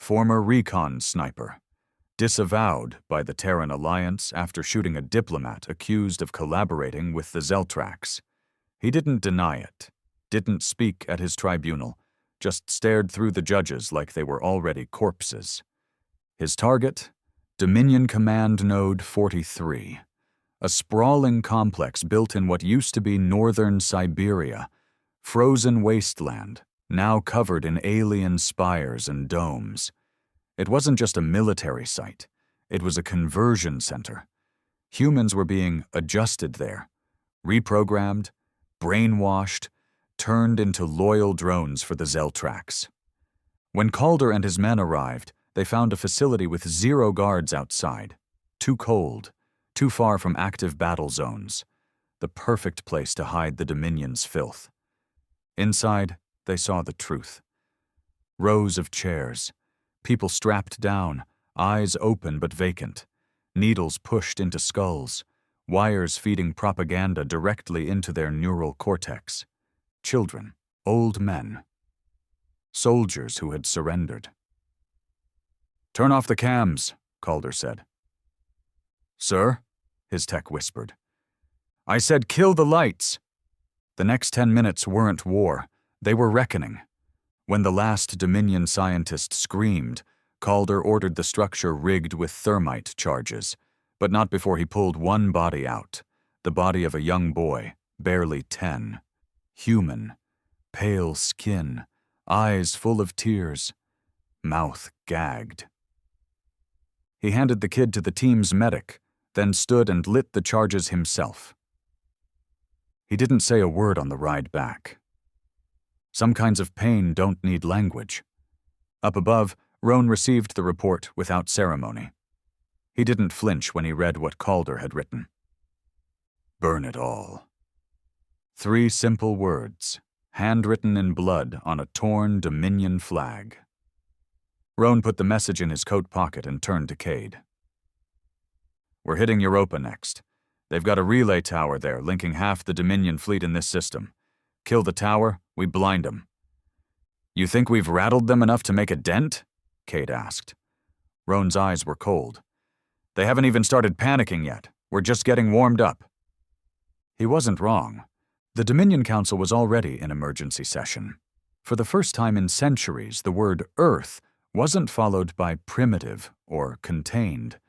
former recon sniper, disavowed by the Terran Alliance after shooting a diplomat accused of collaborating with the Zeltrax. He didn't deny it, didn't speak at his tribunal, just stared through the judges like they were already corpses. His target? Dominion Command Node 43, a sprawling complex built in what used to be northern Siberia, frozen wasteland, now covered in alien spires and domes. It wasn't just a military site, it was a conversion center. Humans were being adjusted there, reprogrammed, brainwashed, turned into loyal drones for the Zeltrax. When Calder and his men arrived, they found a facility with 0 guards outside, too cold, too far from active battle zones, the perfect place to hide the Dominion's filth. Inside, they saw the truth. Rows of chairs, people strapped down, eyes open but vacant, needles pushed into skulls, wires feeding propaganda directly into their neural cortex. Children, old men, soldiers who had surrendered. "Turn off the cams," Calder said. "Sir?" his tech whispered. "I said kill the lights." The next 10 minutes weren't war, they were reckoning. When the last Dominion scientist screamed, Calder ordered the structure rigged with thermite charges, but not before he pulled one body out, the body of a young boy, barely 10. Human, pale skin, eyes full of tears, mouth gagged. He handed the kid to the team's medic, then stood and lit the charges himself. He didn't say a word on the ride back. Some kinds of pain don't need language. Up above, Roan received the report without ceremony. He didn't flinch when he read what Calder had written. "Burn it all." 3 simple words, handwritten in blood on a torn Dominion flag. Roan put the message in his coat pocket and turned to Cade. "We're hitting Europa next. They've got a relay tower there linking half the Dominion fleet in this system. Kill the tower, we blind them." "You think we've rattled them enough to make a dent?" Cade asked. Roan's eyes were cold. "They haven't even started panicking yet. We're just getting warmed up." He wasn't wrong. The Dominion Council was already in emergency session. For the first time in centuries, the word Earth wasn't followed by primitive or contained.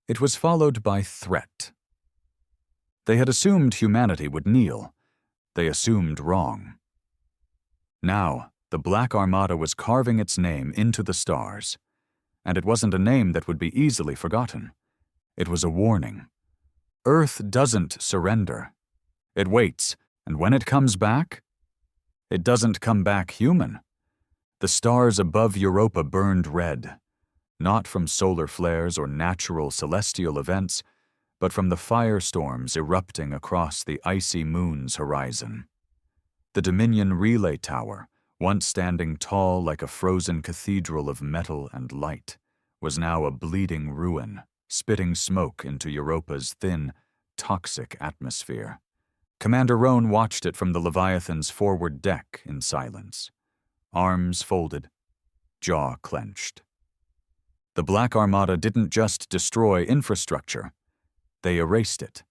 It was followed by threat. They had assumed humanity would kneel. They assumed wrong. Now, the Black Armada was carving its name into the stars. And it wasn't a name that would be easily forgotten. It was a warning. Earth doesn't surrender. It waits, and when it comes back, it doesn't come back human. The stars above Europa burned red, not from solar flares or natural celestial events, but from the firestorms erupting across the icy moon's horizon. The Dominion relay tower, once standing tall like a frozen cathedral of metal and light, was now a bleeding ruin, spitting smoke into Europa's thin, toxic atmosphere. Commander Roan watched it from the Leviathan's forward deck in silence, arms folded, jaw clenched. The Black Armada didn't just destroy infrastructure, they erased it.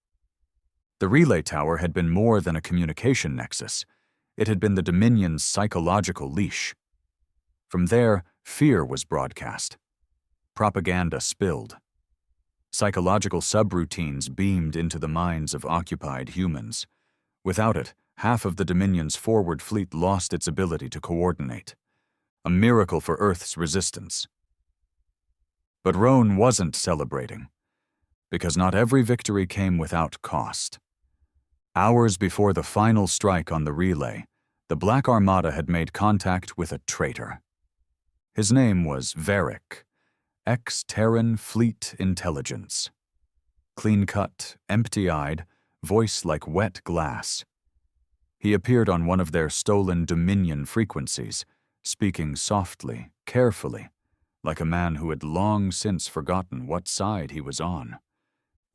The relay tower had been more than a communication nexus. It had been the Dominion's psychological leash. From there, fear was broadcast. Propaganda spilled. Psychological subroutines beamed into the minds of occupied humans. Without it, half of the Dominion's forward fleet lost its ability to coordinate. A miracle for Earth's resistance. But Roan wasn't celebrating, because not every victory came without cost. Hours before the final strike on the relay, the Black Armada had made contact with a traitor. His name was Varric, ex-Terran Fleet Intelligence. Clean-cut, empty-eyed, voice like wet glass. He appeared on one of their stolen Dominion frequencies, speaking softly, carefully, like a man who had long since forgotten what side he was on.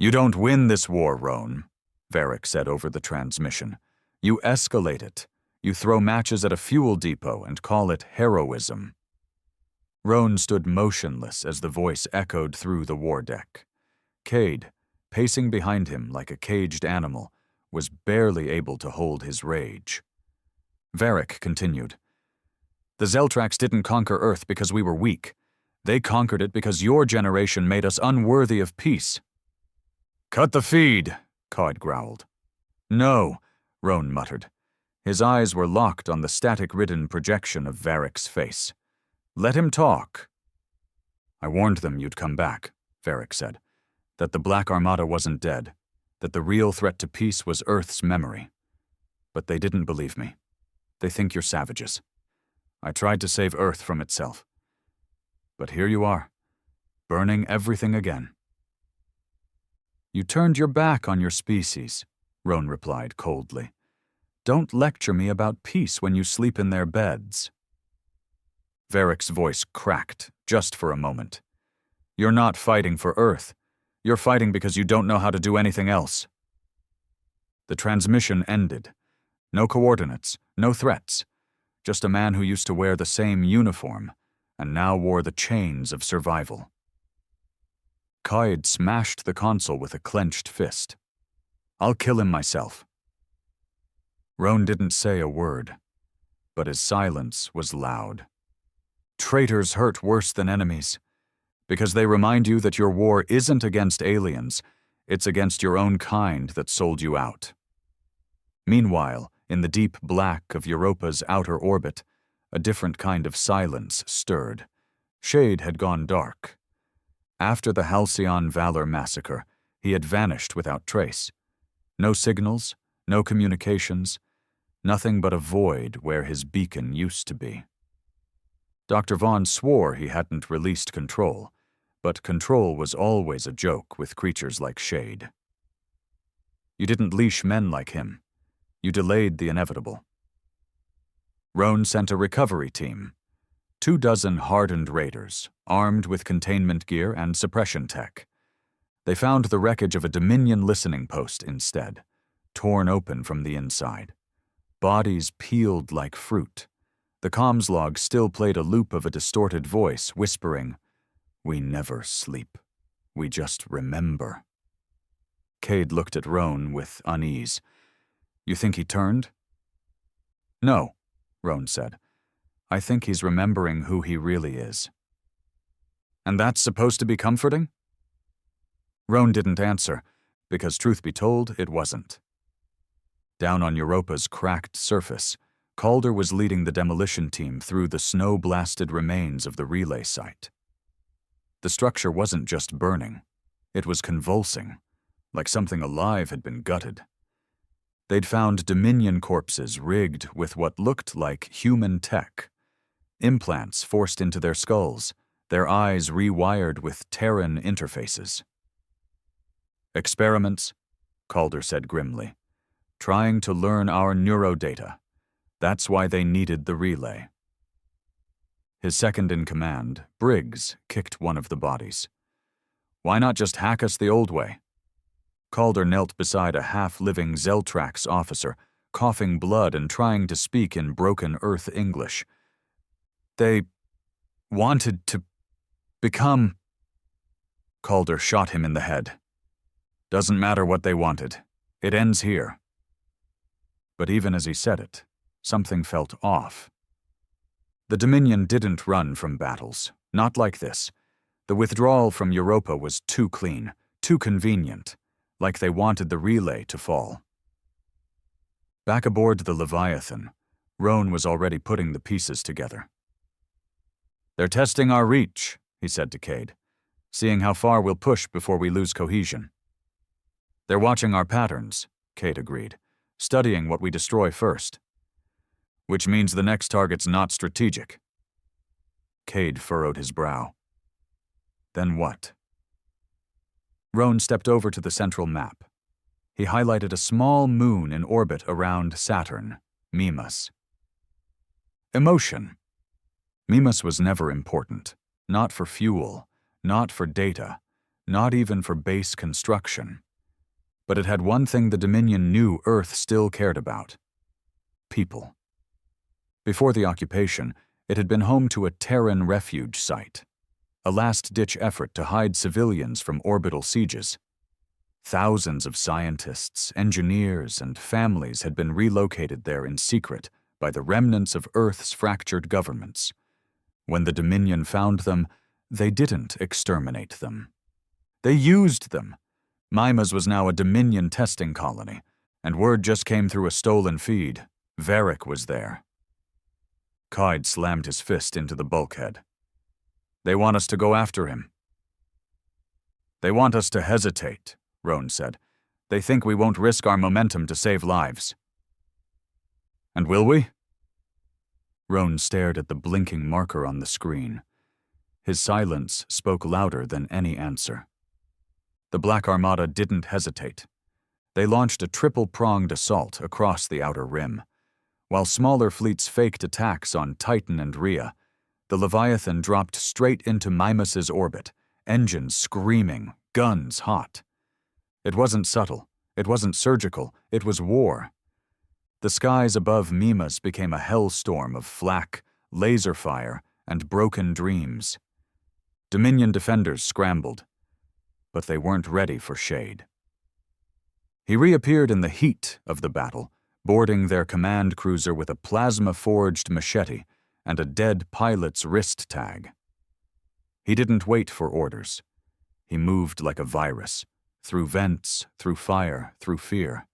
"You don't win this war, Roan," Varric said over the transmission. "You escalate it. You throw matches at a fuel depot and call it heroism." Roan stood motionless as the voice echoed through the war deck. Cade, pacing behind him like a caged animal, was barely able to hold his rage. Varric continued. The Zeltrax didn't conquer Earth because we were weak. They conquered it because your generation made us unworthy of peace. Cut the feed, Cod growled. No, Roan muttered. His eyes were locked on the static-ridden projection of Varric's face. Let him talk. I warned them you'd come back, Varric said. That the Black Armada wasn't dead. That the real threat to peace was Earth's memory. But they didn't believe me. They think you're savages. I tried to save Earth from itself. But here you are, burning everything again. You turned your back on your species, Roan replied coldly. Don't lecture me about peace when you sleep in their beds. Varric's voice cracked, just for a moment. You're not fighting for Earth. You're fighting because you don't know how to do anything else. The transmission ended. No coordinates, no threats. Just a man who used to wear the same uniform, and now wore the chains of survival. Caid smashed the console with a clenched fist. I'll kill him myself. Roan didn't say a word, but his silence was loud. Traitors hurt worse than enemies, because they remind you that your war isn't against aliens, it's against your own kind that sold you out. Meanwhile, in the deep black of Europa's outer orbit, a different kind of silence stirred. Shade had gone dark. After the Halcyon Valor massacre, he had vanished without trace. No signals, no communications, nothing but a void where his beacon used to be. Dr. Vaughn swore he hadn't released control, but control was always a joke with creatures like Shade. You didn't leash men like him. You delayed the inevitable. Roan sent a recovery team, 24 hardened raiders, armed with containment gear and suppression tech. They found the wreckage of a Dominion listening post instead, torn open from the inside. Bodies peeled like fruit. The comms log still played a loop of a distorted voice whispering, "We never sleep. We just remember." Cade looked at Roan with unease. You think he turned? No, Roan said. I think he's remembering who he really is. And that's supposed to be comforting? Roan didn't answer, because truth be told, it wasn't. Down on Europa's cracked surface, Calder was leading the demolition team through the snow-blasted remains of the relay site. The structure wasn't just burning. It was convulsing, like something alive had been gutted. They'd found Dominion corpses rigged with what looked like human tech. Implants forced into their skulls, their eyes rewired with Terran interfaces. Experiments, Calder said grimly. Trying to learn our neurodata. That's why they needed the relay. His second-in-command, Briggs, kicked one of the bodies. Why not just hack us the old way? Calder knelt beside a half-living Zeltrax officer, coughing blood and trying to speak in broken Earth English. They wanted to become... Calder shot him in the head. Doesn't matter what they wanted. It ends here. But even as he said it, something felt off. The Dominion didn't run from battles. Not like this. The withdrawal from Europa was too clean, too convenient, like they wanted the relay to fall. Back aboard the Leviathan, Roan was already putting the pieces together. They're testing our reach, he said to Cade, seeing how far we'll push before we lose cohesion. They're watching our patterns, Cade agreed, studying what we destroy first. Which means the next target's not strategic. Cade furrowed his brow. Then what? Roan stepped over to the central map. He highlighted a small moon in orbit around Saturn, Mimas. Emotion. Mimas was never important. Not for fuel, not for data, not even for base construction. But it had one thing the Dominion knew Earth still cared about. People. Before the occupation, It had been home to a Terran refuge site, a last-ditch effort to hide civilians from orbital sieges. Thousands of scientists, engineers, and families had been relocated there in secret by the remnants of Earth's fractured governments. When the Dominion found them, they didn't exterminate them. They used them. Mimas was now a Dominion testing colony, and word just came through a stolen feed. Varric was there. Kaid slammed his fist into the bulkhead. They want us to go after him. They want us to hesitate, Roan said. They think we won't risk our momentum to save lives. And will we? Roan stared at the blinking marker on the screen. His silence spoke louder than any answer. The Black Armada didn't hesitate. They launched a triple-pronged assault across the outer rim. While smaller fleets faked attacks on Titan and Rhea, the Leviathan dropped straight into Mimas' orbit, engines screaming, guns hot. It wasn't subtle, it wasn't surgical, it was war. The skies above Mimas became a hellstorm of flak, laser fire, and broken dreams. Dominion defenders scrambled, but they weren't ready for shade. He reappeared in the heat of the battle, boarding their command cruiser with a plasma-forged machete and a dead pilot's wrist tag. He didn't wait for orders. He moved like a virus, through vents, through fire, through fear.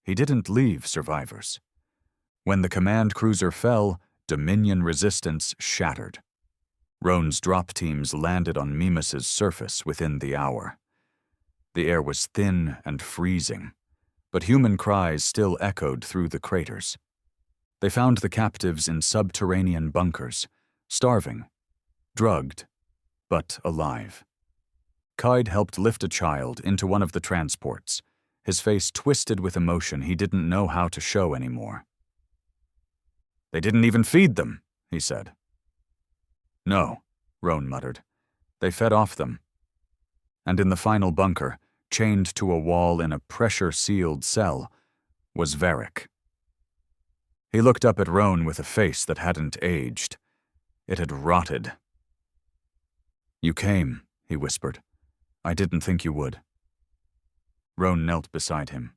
He didn't leave survivors. When the command cruiser fell, Dominion resistance shattered. Roan's drop teams landed on Mimas' surface within the hour. The air was thin and freezing, but human cries still echoed through the craters. They found the captives in subterranean bunkers, starving, drugged, but alive. Kaid helped lift a child into one of the transports, his face twisted with emotion he didn't know how to show anymore. They didn't even feed them, he said. No, Roan muttered. They fed off them. And in the final bunker, chained to a wall in a pressure-sealed cell, was Varric. He looked up at Roan with a face that hadn't aged. It had rotted. You came, he whispered. I didn't think you would. Roan knelt beside him.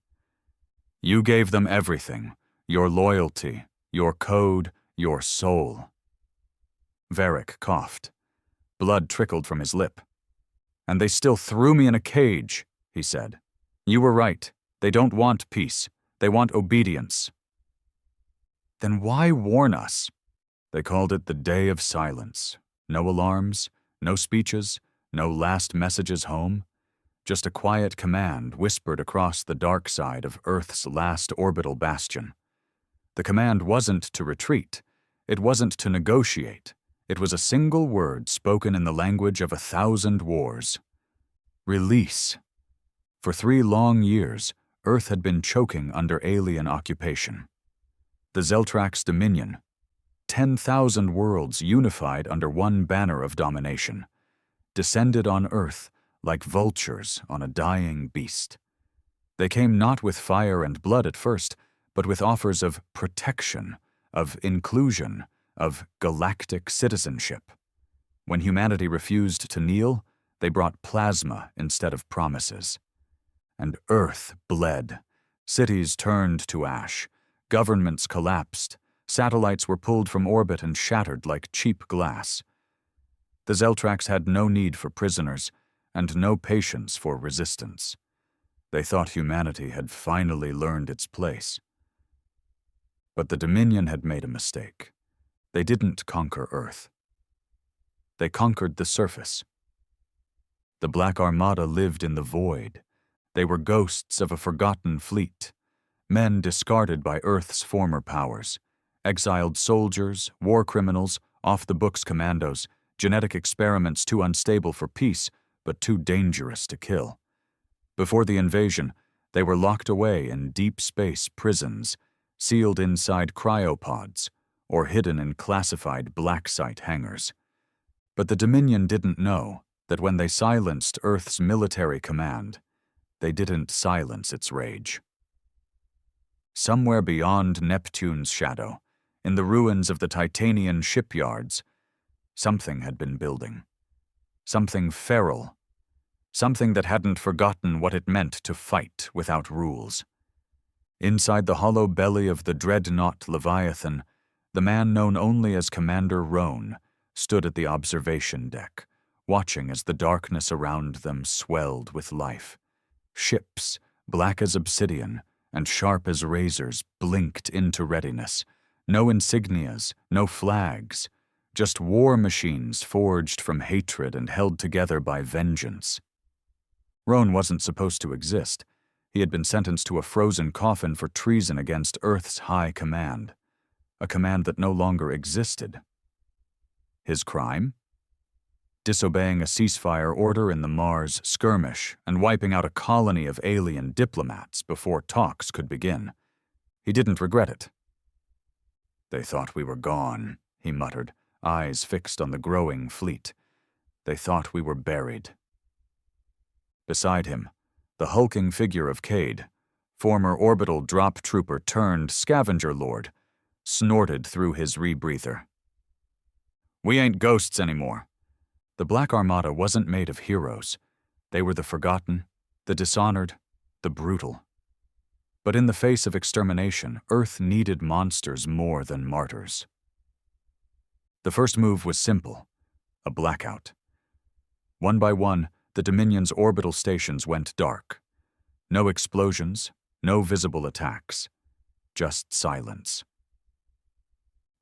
You gave them everything, your loyalty, your code, your soul. Varric coughed. Blood trickled from his lip. And they still threw me in a cage, he said. You were right. They don't want peace. They want obedience. Then why warn us? They called it the Day of Silence. No alarms, no speeches, no last messages home. Just a quiet command whispered across the dark side of Earth's last orbital bastion. The command wasn't to retreat. It wasn't to negotiate. It was a single word spoken in the language of 1,000 wars. Release. For 3 long years, Earth had been choking under alien occupation. The Zeltrax Dominion, 10,000 worlds unified under one banner of domination, descended on Earth like vultures on a dying beast. They came not with fire and blood at first, but with offers of protection, of inclusion, of galactic citizenship. When humanity refused to kneel, they brought plasma instead of promises. And Earth bled. Cities turned to ash. Governments collapsed. Satellites were pulled from orbit and shattered like cheap glass. The Zeltrax had no need for prisoners and no patience for resistance. They thought humanity had finally learned its place. But the Dominion had made a mistake. They didn't conquer Earth. They conquered the surface. The Black Armada lived in the void. They were ghosts of a forgotten fleet, men discarded by Earth's former powers, exiled soldiers, war criminals, off-the-books commandos, genetic experiments too unstable for peace, but too dangerous to kill. Before the invasion, they were locked away in deep space prisons, sealed inside cryopods, or hidden in classified black site hangars. But the Dominion didn't know that when they silenced Earth's military command, they didn't silence its rage. Somewhere beyond Neptune's shadow, in the ruins of the Titanian shipyards, something had been building. Something feral. Something that hadn't forgotten what it meant to fight without rules. Inside the hollow belly of the dreadnought Leviathan, the man known only as Commander Roan stood at the observation deck, watching as the darkness around them swelled with life. Ships, black as obsidian and sharp as razors, blinked into readiness. No insignias, no flags, just war machines forged from hatred and held together by vengeance. Roan wasn't supposed to exist. He had been sentenced to a frozen coffin for treason against Earth's high command, a command that no longer existed. His crime? Disobeying a ceasefire order in the Mars skirmish and wiping out a colony of alien diplomats before talks could begin. He didn't regret it. "They thought we were gone," he muttered, eyes fixed on the growing fleet. "They thought we were buried." Beside him, the hulking figure of Cade, former orbital drop trooper turned scavenger lord, snorted through his rebreather. "We ain't ghosts anymore." The Black Armada wasn't made of heroes. They were the forgotten, the dishonored, the brutal. But in the face of extermination, Earth needed monsters more than martyrs. The first move was simple, a blackout. One by one, the Dominion's orbital stations went dark. No explosions, no visible attacks, just silence.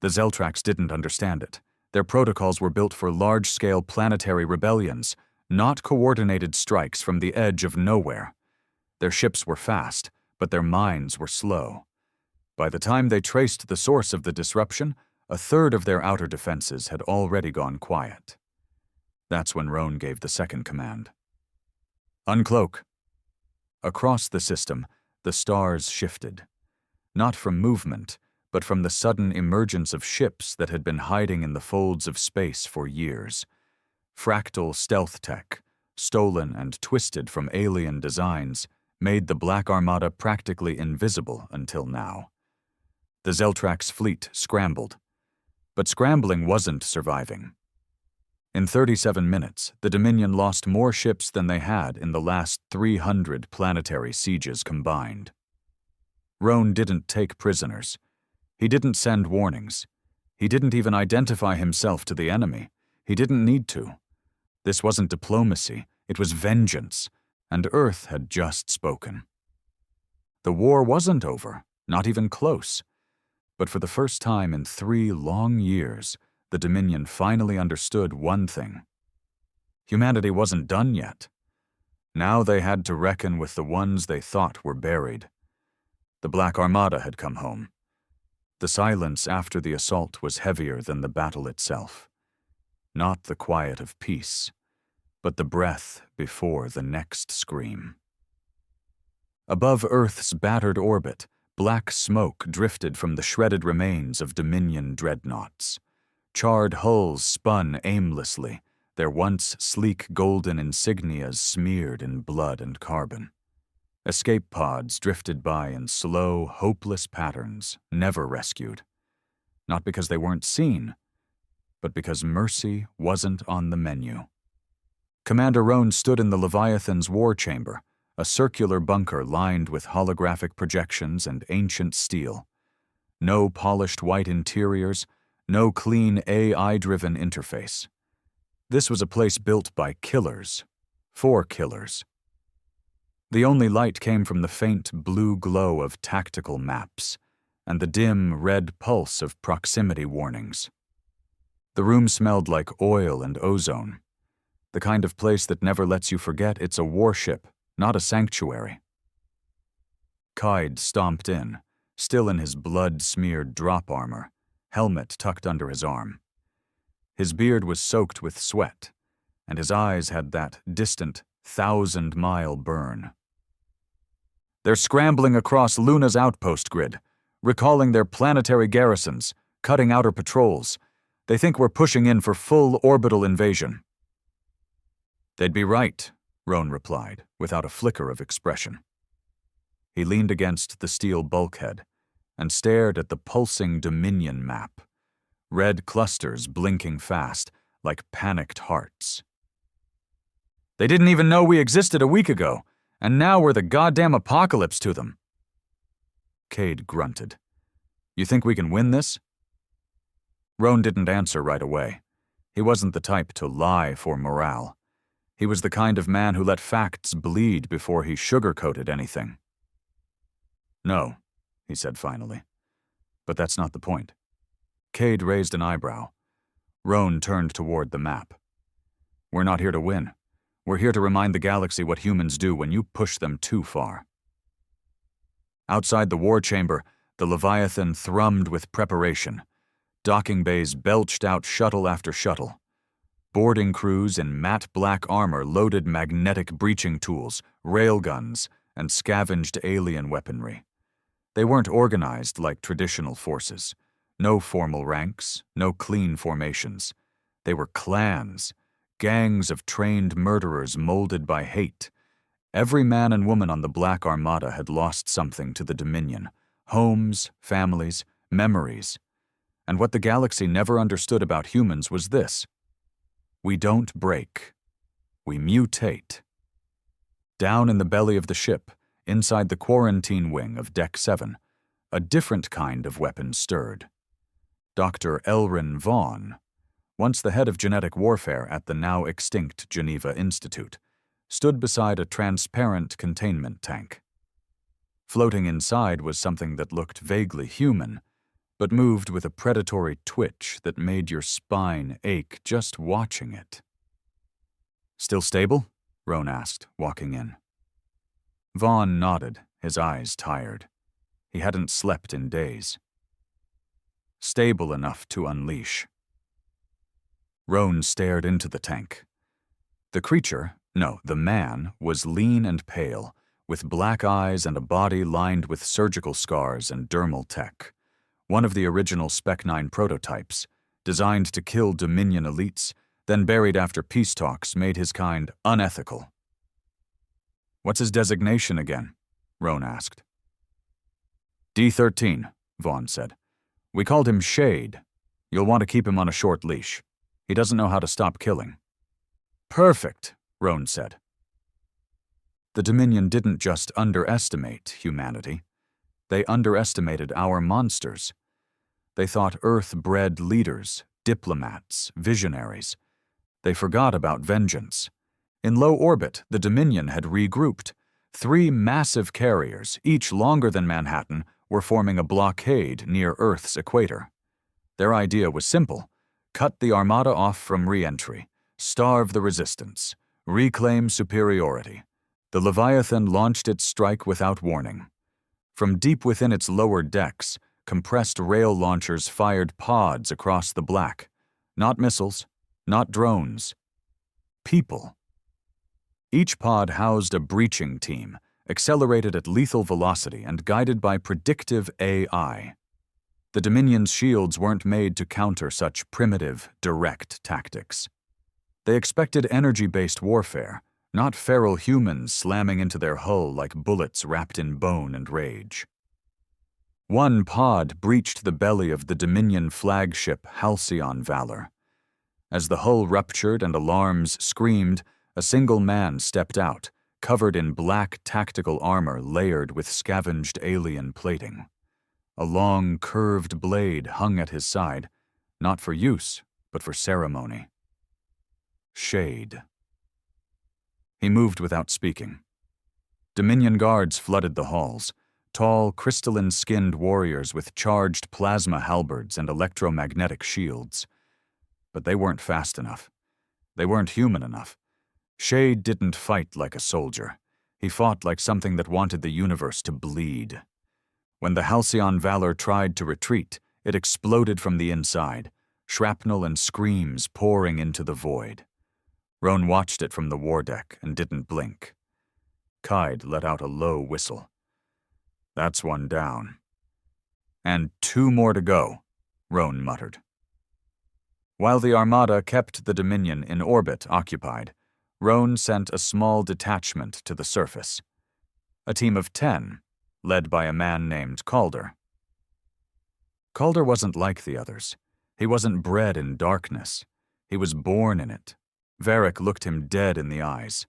The Zeltrax didn't understand it. Their protocols were built for large-scale planetary rebellions, not coordinated strikes from the edge of nowhere. Their ships were fast, but their minds were slow. By the time they traced the source of the disruption, a third of their outer defenses had already gone quiet. That's when Roan gave the second command. "Uncloak." Across the system, the stars shifted. Not from movement, but from the sudden emergence of ships that had been hiding in the folds of space for years. Fractal stealth tech, stolen and twisted from alien designs, made the Black Armada practically invisible until now. The Zeltrax fleet scrambled. But scrambling wasn't surviving. In 37 minutes, the Dominion lost more ships than they had in the last 300 planetary sieges combined. Roan didn't take prisoners. He didn't send warnings. He didn't even identify himself to the enemy. He didn't need to. This wasn't diplomacy, it was vengeance, and Earth had just spoken. The war wasn't over, not even close. But for the first time in 3 long years, the Dominion finally understood one thing. Humanity wasn't done yet. Now they had to reckon with the ones they thought were buried. The Black Armada had come home. The silence after the assault was heavier than the battle itself. Not the quiet of peace, but the breath before the next scream. Above Earth's battered orbit, black smoke drifted from the shredded remains of Dominion dreadnoughts. Charred hulls spun aimlessly, their once sleek golden insignias smeared in blood and carbon. Escape pods drifted by in slow, hopeless patterns, never rescued. Not because they weren't seen, but because mercy wasn't on the menu. Commander Roan stood in the Leviathan's war chamber, a circular bunker lined with holographic projections and ancient steel. No polished white interiors, no clean AI-driven interface. This was a place built by killers, for killers. The only light came from the faint blue glow of tactical maps and the dim red pulse of proximity warnings. The room smelled like oil and ozone, the kind of place that never lets you forget it's a warship, not a sanctuary. Kaid stomped in, still in his blood-smeared drop armor, helmet tucked under his arm. His beard was soaked with sweat, and his eyes had that distant, 1,000-mile burn. "They're scrambling across Luna's outpost grid, recalling their planetary garrisons, cutting outer patrols. They think we're pushing in for full orbital invasion." "They'd be right," Roan replied, without a flicker of expression. He leaned against the steel bulkhead, and stared at the pulsing Dominion map. Red clusters blinking fast, like panicked hearts. They didn't even know we existed a week ago, and now we're the goddamn apocalypse to them. Cade grunted. You think we can win this? Roan didn't answer right away. He wasn't the type to lie for morale. He was the kind of man who let facts bleed before he sugarcoated anything. No, he said finally. But that's not the point. Cade raised an eyebrow. Roan turned toward the map. We're not here to win. We're here to remind the galaxy what humans do when you push them too far. Outside the war chamber, the Leviathan thrummed with preparation. Docking bays belched out shuttle after shuttle. Boarding crews in matte black armor loaded magnetic breaching tools, railguns, and scavenged alien weaponry. They weren't organized like traditional forces. No formal ranks, no clean formations. They were clans, gangs of trained murderers molded by hate. Every man and woman on the Black Armada had lost something to the Dominion. Homes, families, memories. And what the galaxy never understood about humans was this. We don't break. We mutate. Down in the belly of the ship, inside the quarantine wing of Deck 7, a different kind of weapon stirred. Dr. Elrin Vaughn, once the head of genetic warfare at the now extinct Geneva Institute, stood beside a transparent containment tank. Floating inside was something that looked vaguely human, but moved with a predatory twitch that made your spine ache just watching it. Still stable? Roan asked, walking in. Vaughn nodded, his eyes tired. He hadn't slept in days. Stable enough to unleash. Roan stared into the tank. The man, was lean and pale, with black eyes and a body lined with surgical scars and dermal tech. One of the original Spec 9 prototypes, designed to kill Dominion elites, then buried after peace talks made his kind unethical. What's his designation again? Roan asked. D-13, Vaughn said. We called him Shade. You'll want to keep him on a short leash. He doesn't know how to stop killing. Perfect, Roan said. The Dominion didn't just underestimate humanity. They underestimated our monsters. They thought Earth-bred leaders, diplomats, visionaries. They forgot about vengeance. In low orbit, the Dominion had regrouped. 3 massive carriers, each longer than Manhattan, were forming a blockade near Earth's equator. Their idea was simple. Cut the Armada off from re-entry. Starve the resistance. Reclaim superiority. The Leviathan launched its strike without warning. From deep within its lower decks, compressed rail launchers fired pods across the black. Not missiles, not drones. People. Each pod housed a breaching team, accelerated at lethal velocity and guided by predictive AI. The Dominion's shields weren't made to counter such primitive, direct tactics. They expected energy-based warfare, not feral humans slamming into their hull like bullets wrapped in bone and rage. One pod breached the belly of the Dominion flagship Halcyon Valor. As the hull ruptured and alarms screamed, a single man stepped out, covered in black tactical armor layered with scavenged alien plating. A long, curved blade hung at his side, not for use, but for ceremony. Shade. He moved without speaking. Dominion guards flooded the halls, tall, crystalline-skinned warriors with charged plasma halberds and electromagnetic shields. But they weren't fast enough. They weren't human enough. Shade didn't fight like a soldier. He fought like something that wanted the universe to bleed. When the Halcyon Valor tried to retreat, it exploded from the inside, shrapnel and screams pouring into the void. Roan watched it from the war deck and didn't blink. Kaid let out a low whistle. That's one down. And 2 more to go, Roan muttered. While the Armada kept the Dominion in orbit occupied, Roan sent a small detachment to the surface. A team of 10, led by a man named Calder. Calder wasn't like the others. He wasn't bred in darkness. He was born in it. Varric looked him dead in the eyes.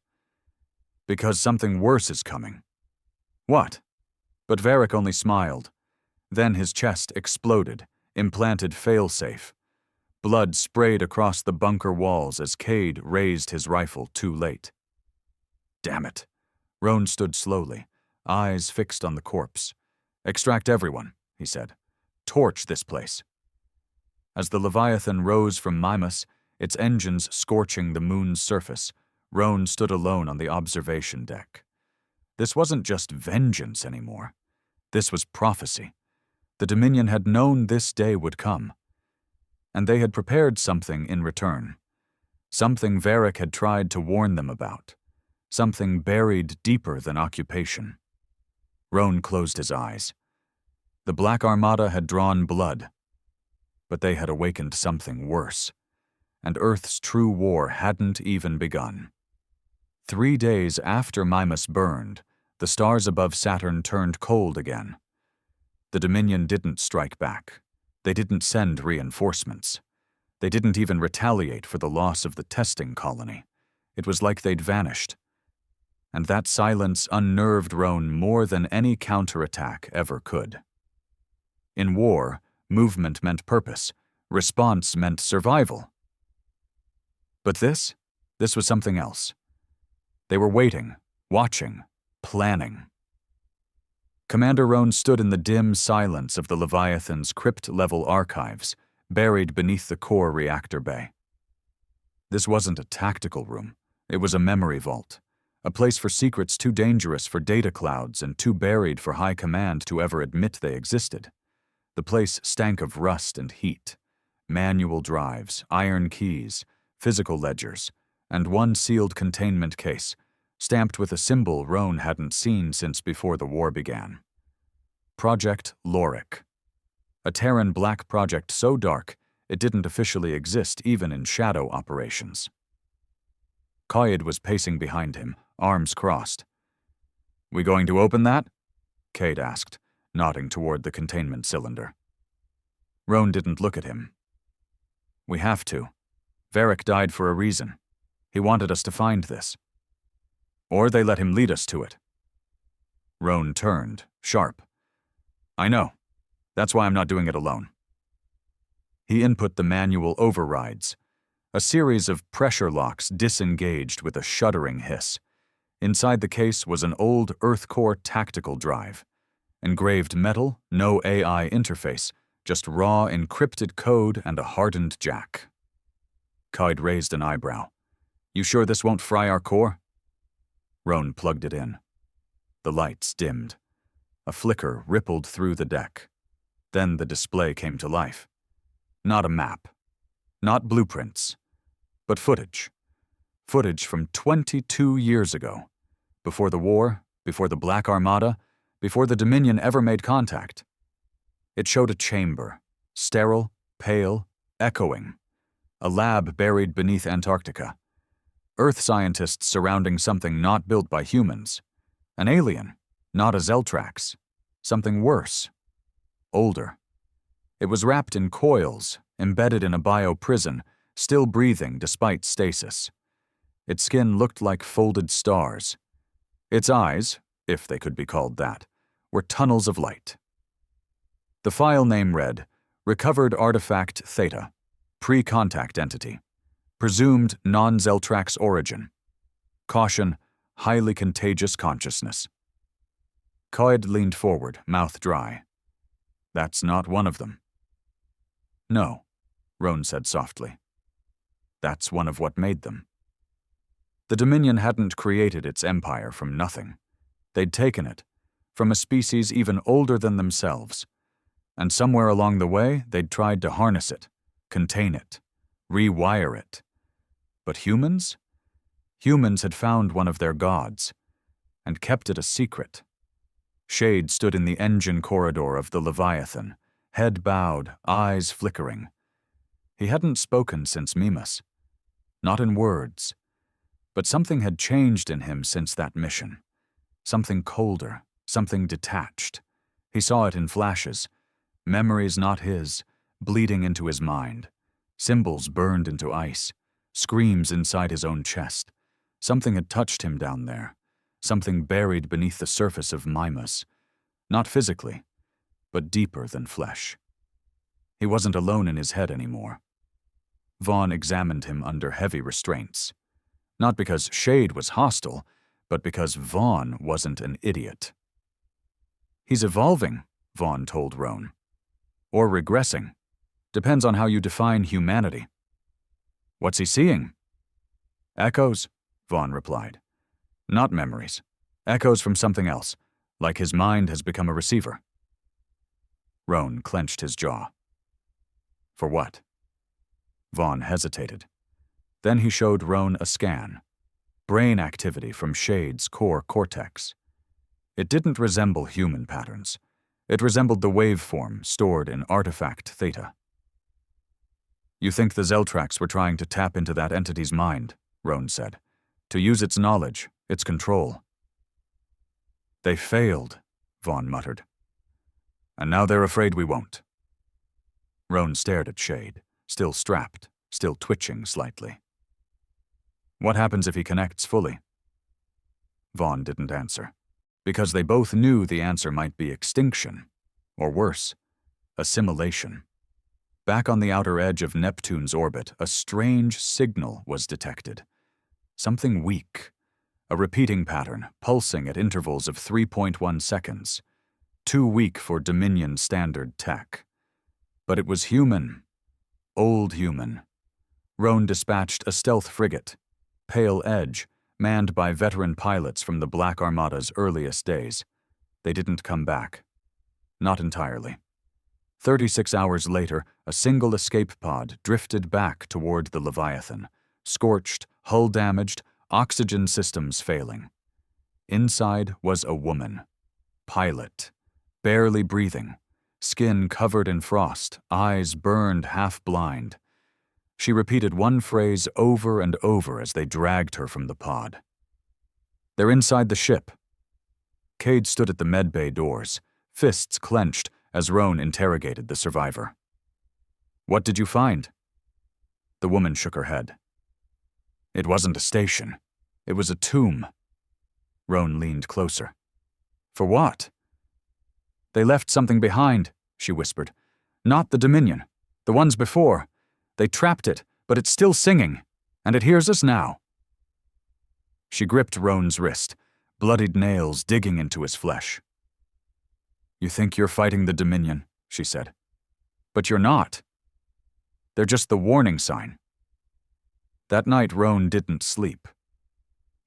Because something worse is coming. What? But Varric only smiled. Then his chest exploded, implanted failsafe. Blood sprayed across the bunker walls as Cade raised his rifle too late. Damn it. Roan stood slowly, eyes fixed on the corpse. Extract everyone, he said. Torch this place. As the Leviathan rose from Mimas, its engines scorching the moon's surface, Roan stood alone on the observation deck. This wasn't just vengeance anymore. This was prophecy. The Dominion had known this day would come. And they had prepared something in return. Something Varric had tried to warn them about. Something buried deeper than occupation. Roan closed his eyes. The Black Armada had drawn blood. But they had awakened something worse. And Earth's true war hadn't even begun. 3 days after Mimas burned, the stars above Saturn turned cold again. The Dominion didn't strike back. They didn't send reinforcements. They didn't even retaliate for the loss of the testing colony. It was like they'd vanished. And that silence unnerved Roan more than any counterattack ever could. In war, movement meant purpose. Response meant survival. But this was something else. They were waiting, watching, planning. Commander Roan stood in the dim silence of the Leviathan's crypt-level archives, buried beneath the core reactor bay. This wasn't a tactical room. It was a memory vault, a place for secrets too dangerous for data clouds and too buried for high command to ever admit they existed. The place stank of rust and heat, manual drives, iron keys, physical ledgers, and one sealed containment case, stamped with a symbol Roan hadn't seen since before the war began. Project Loric. A Terran black project so dark it didn't officially exist even in shadow operations. Coyd was pacing behind him, arms crossed. "We going to open that?" Cade asked, nodding toward the containment cylinder. Roan didn't look at him. "We have to. Varric died for a reason. He wanted us to find this. Or they let him lead us to it." Roan turned, sharp. "I know. That's why I'm not doing it alone." He input the manual overrides. A series of pressure locks disengaged with a shuddering hiss. Inside the case was an old Earth Core tactical drive. Engraved metal, no AI interface, just raw encrypted code and a hardened jack. Coyd raised an eyebrow. "You sure this won't fry our core?" Roan plugged it in. The lights dimmed. A flicker rippled through the deck. Then the display came to life. Not a map. Not blueprints. But footage. Footage from 22 years ago. Before the war, before the Black Armada, before the Dominion ever made contact. It showed a chamber, sterile, pale, echoing. A lab buried beneath Antarctica. Earth scientists surrounding something not built by humans. An alien, not a Zeltrax. Something worse. Older. It was wrapped in coils, embedded in a bio-prison, still breathing despite stasis. Its skin looked like folded stars. Its eyes, if they could be called that, were tunnels of light. The file name read, Recovered Artifact Theta, Pre-Contact Entity, Presumed Non-Zeltrax Origin. Caution, Highly Contagious Consciousness. Coyd leaned forward, mouth dry. "That's not one of them." "No," Roan said softly. "That's one of what made them." The Dominion hadn't created its empire from nothing. They'd taken it, from a species even older than themselves, and somewhere along the way they'd tried to harness it, contain it, rewire it. But humans? Humans had found one of their gods, and kept it a secret. Shade stood in the engine corridor of the Leviathan, head bowed, eyes flickering. He hadn't spoken since Mimas. Not in words. But something had changed in him since that mission. Something colder, something detached. He saw it in flashes. Memories not his, bleeding into his mind. Symbols burned into ice. Screams inside his own chest. Something had touched him down there. Something buried beneath the surface of Mimas. Not physically, but deeper than flesh. He wasn't alone in his head anymore. Vaughn examined him under heavy restraints. Not because Shade was hostile, but because Vaughn wasn't an idiot. He's evolving, Vaughn told Roan. Or regressing. Depends on how you define humanity. What's he seeing? Echoes, Vaughn replied. Not memories. Echoes from something else, like his mind has become a receiver. Roan clenched his jaw. For what? Vaughn hesitated. Then he showed Roan a scan. Brain activity from Shade's core cortex. It didn't resemble human patterns. It resembled the waveform stored in artifact theta. You think the Zeltrax were trying to tap into that entity's mind, Roan said. To use its knowledge, its control. They failed, Vaughn muttered. And now they're afraid we won't. Roan stared at Shade, still strapped, still twitching slightly. What happens if he connects fully? Vaughn didn't answer, because they both knew the answer might be extinction, or worse, assimilation. Back on the outer edge of Neptune's orbit, a strange signal was detected. Something weak, a repeating pattern, pulsing at intervals of 3.1 seconds. Too weak for Dominion standard tech. But it was human. Old human. Roan dispatched a stealth frigate, Pale Edge, manned by veteran pilots from the Black Armada's earliest days. They didn't come back. Not entirely. 36 hours later, a single escape pod drifted back toward the Leviathan, scorched, hull damaged, oxygen systems failing. Inside was a woman. Pilot. Barely breathing. Skin covered in frost, eyes burned half-blind. She repeated one phrase over and over as they dragged her from the pod. They're inside the ship. Cade stood at the medbay doors, fists clenched as Roan interrogated the survivor. What did you find? The woman shook her head. It wasn't a station. It was a tomb. Roan leaned closer. For what? They left something behind, she whispered. Not the Dominion. The ones before. They trapped it, but it's still singing, and it hears us now. She gripped Roan's wrist, bloodied nails digging into his flesh. You think you're fighting the Dominion, she said. But you're not. They're just the warning sign. That night Roan didn't sleep.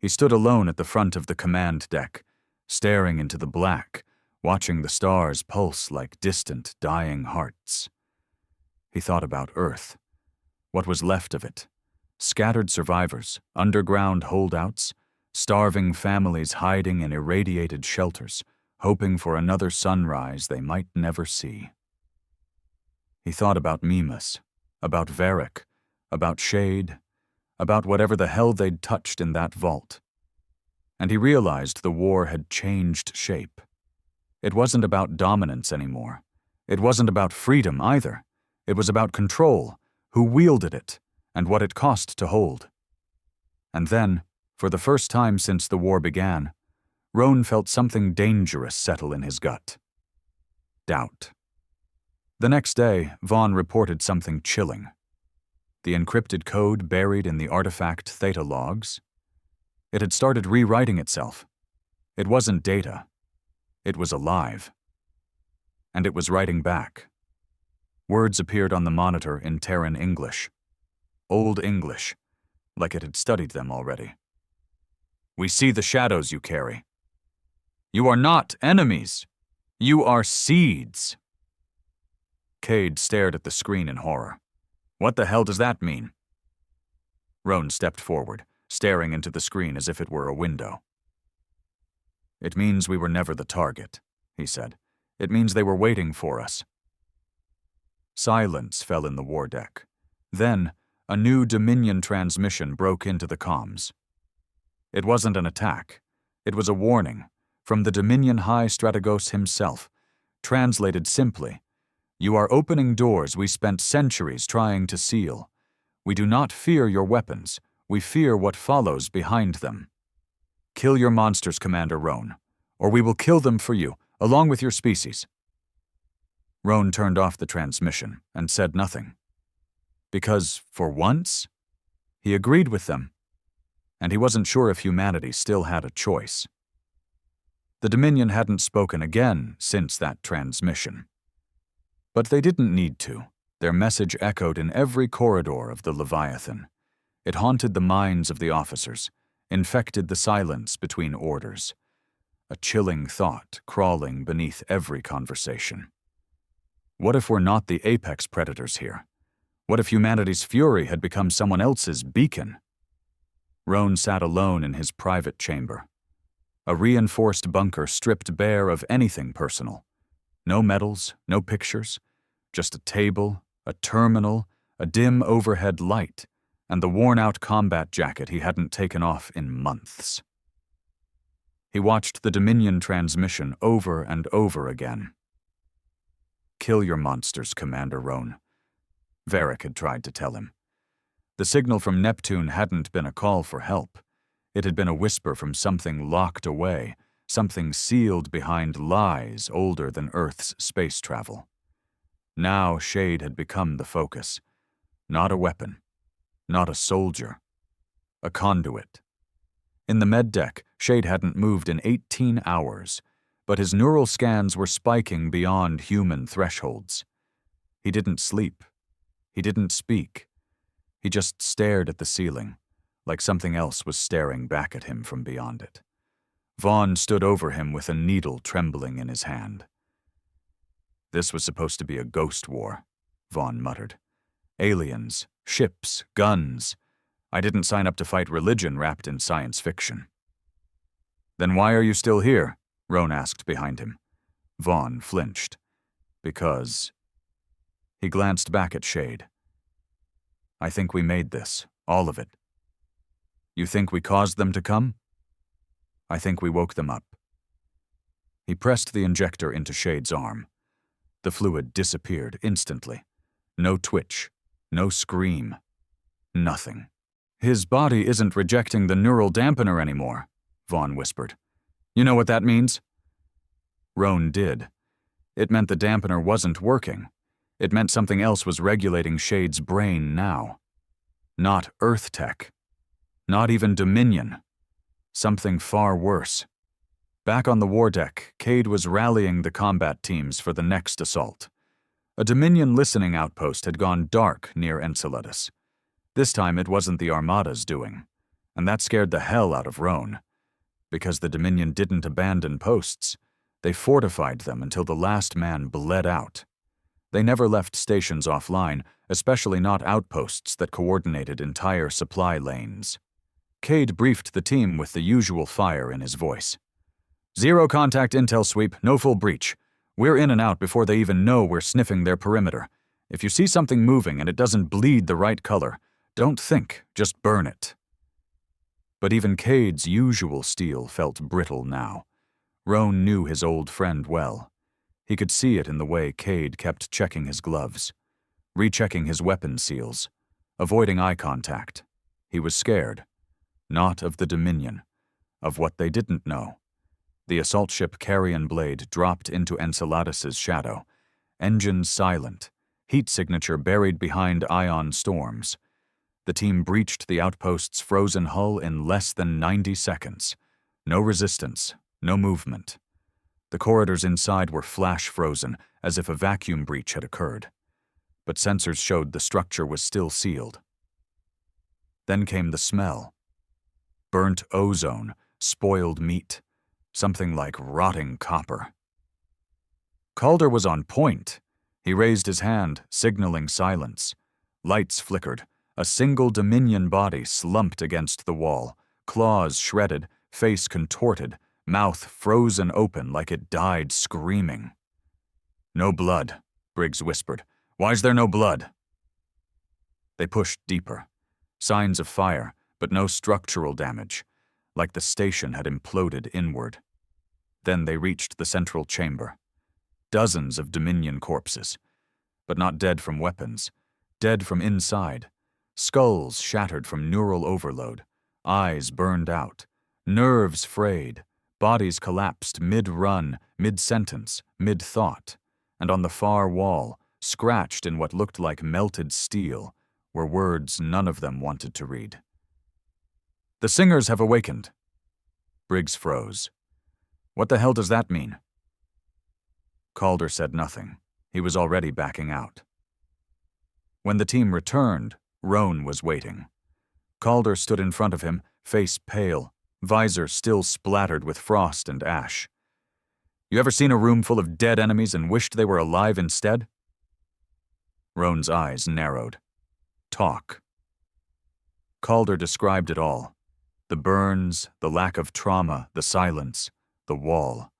He stood alone at the front of the command deck, staring into the black, watching the stars pulse like distant, dying hearts. He thought about Earth. What was left of it? Scattered survivors, underground holdouts, starving families hiding in irradiated shelters, hoping for another sunrise they might never see. He thought about Mimas, about Varric, about Shade, about whatever the hell they'd touched in that vault. And he realized the war had changed shape. It wasn't about dominance anymore. It wasn't about freedom either. It was about control, who wielded it, and what it cost to hold. And then, for the first time since the war began, Roan felt something dangerous settle in his gut. Doubt. The next day, Vaughn reported something chilling. The encrypted code buried in the artifact theta logs. It had started rewriting itself. It wasn't data. It was alive. And it was writing back. Words appeared on the monitor in Terran English. Old English, like it had studied them already. We see the shadows you carry. You are not enemies. You are seeds. Cade stared at the screen in horror. What the hell does that mean? Roan stepped forward, staring into the screen as if it were a window. It means we were never the target, he said. It means they were waiting for us. Silence fell in the war deck. Then, a new Dominion transmission broke into the comms. It wasn't an attack. It was a warning, from the Dominion High Strategos himself, translated simply, You are opening doors we spent centuries trying to seal. We do not fear your weapons. We fear what follows behind them. Kill your monsters, Commander Roan, or we will kill them for you, along with your species." Roan turned off the transmission and said nothing. Because, for once, he agreed with them, and he wasn't sure if humanity still had a choice. The Dominion hadn't spoken again since that transmission. But they didn't need to. Their message echoed in every corridor of the Leviathan. It haunted the minds of the officers, infected the silence between orders. A chilling thought crawling beneath every conversation. What if we're not the apex predators here? What if humanity's fury had become someone else's beacon? Roan sat alone in his private chamber. A reinforced bunker stripped bare of anything personal. No medals, no pictures, just a table, a terminal, a dim overhead light, and the worn-out combat jacket he hadn't taken off in months. He watched the Dominion transmission over and over again. "Kill your monsters, Commander Roan," Varric had tried to tell him. The signal from Neptune hadn't been a call for help. It had been a whisper from something locked away, something sealed behind lies older than Earth's space travel. Now Shade had become the focus. Not a weapon. Not a soldier. A conduit. In the med deck, Shade hadn't moved in 18 hours, but his neural scans were spiking beyond human thresholds. He didn't sleep. He didn't speak. He just stared at the ceiling, like something else was staring back at him from beyond it. Vaughn stood over him with a needle trembling in his hand. "This was supposed to be a ghost war," Vaughn muttered. "Aliens, ships, guns. I didn't sign up to fight religion wrapped in science fiction." "Then why are you still here?" Roan asked behind him. Vaughn flinched. "Because..." He glanced back at Shade. "I think we made this, all of it." "You think we caused them to come?" "I think we woke them up." He pressed the injector into Shade's arm. The fluid disappeared instantly. No twitch, no scream, nothing. "His body isn't rejecting the neural dampener anymore," Vaughn whispered. "You know what that means?" Roan did. It meant the dampener wasn't working. It meant something else was regulating Shade's brain now. Not Earth tech. Not even Dominion. Something far worse. Back on the war deck, Cade was rallying the combat teams for the next assault. A Dominion listening outpost had gone dark near Enceladus. This time it wasn't the Armada's doing, and that scared the hell out of Roan. Because the Dominion didn't abandon posts, they fortified them until the last man bled out. They never left stations offline, especially not outposts that coordinated entire supply lanes. Cade briefed the team with the usual fire in his voice. "Zero contact intel sweep, no full breach. We're in and out before they even know we're sniffing their perimeter. If you see something moving and it doesn't bleed the right color, don't think, just burn it." But even Cade's usual steel felt brittle now. Roan knew his old friend well. He could see it in the way Cade kept checking his gloves, rechecking his weapon seals, avoiding eye contact. He was scared. Not of the Dominion, of what they didn't know. The assault ship Carrion Blade dropped into Enceladus's shadow, engines silent, heat signature buried behind ion storms. The team breached the outpost's frozen hull in less than 90 seconds. No resistance, no movement. The corridors inside were flash frozen, as if a vacuum breach had occurred. But sensors showed the structure was still sealed. Then came the smell. Burnt ozone, spoiled meat, something like rotting copper. Calder was on point. He raised his hand, signaling silence. Lights flickered. A single Dominion body slumped against the wall, claws shredded, face contorted, mouth frozen open like it died screaming. "No blood," Briggs whispered. "Why's there no blood?" They pushed deeper. Signs of fire, but no structural damage, like the station had imploded inward. Then they reached the central chamber. Dozens of Dominion corpses. but not dead from weapons. Dead from inside. Skulls shattered from neural overload. Eyes burned out. Nerves frayed. Bodies collapsed mid-run, mid-sentence, mid-thought. And on the far wall, scratched in what looked like melted steel, were words none of them wanted to read. "The singers have awakened." Briggs froze. "What the hell does that mean?" Calder said nothing. He was already backing out. When the team returned, Roan was waiting. Calder stood in front of him, face pale, visor still splattered with frost and ash. "You ever seen a room full of dead enemies and wished they were alive instead?" Roan's eyes narrowed. "Talk." Calder described it all. The burns, the lack of trauma, the silence, the wall.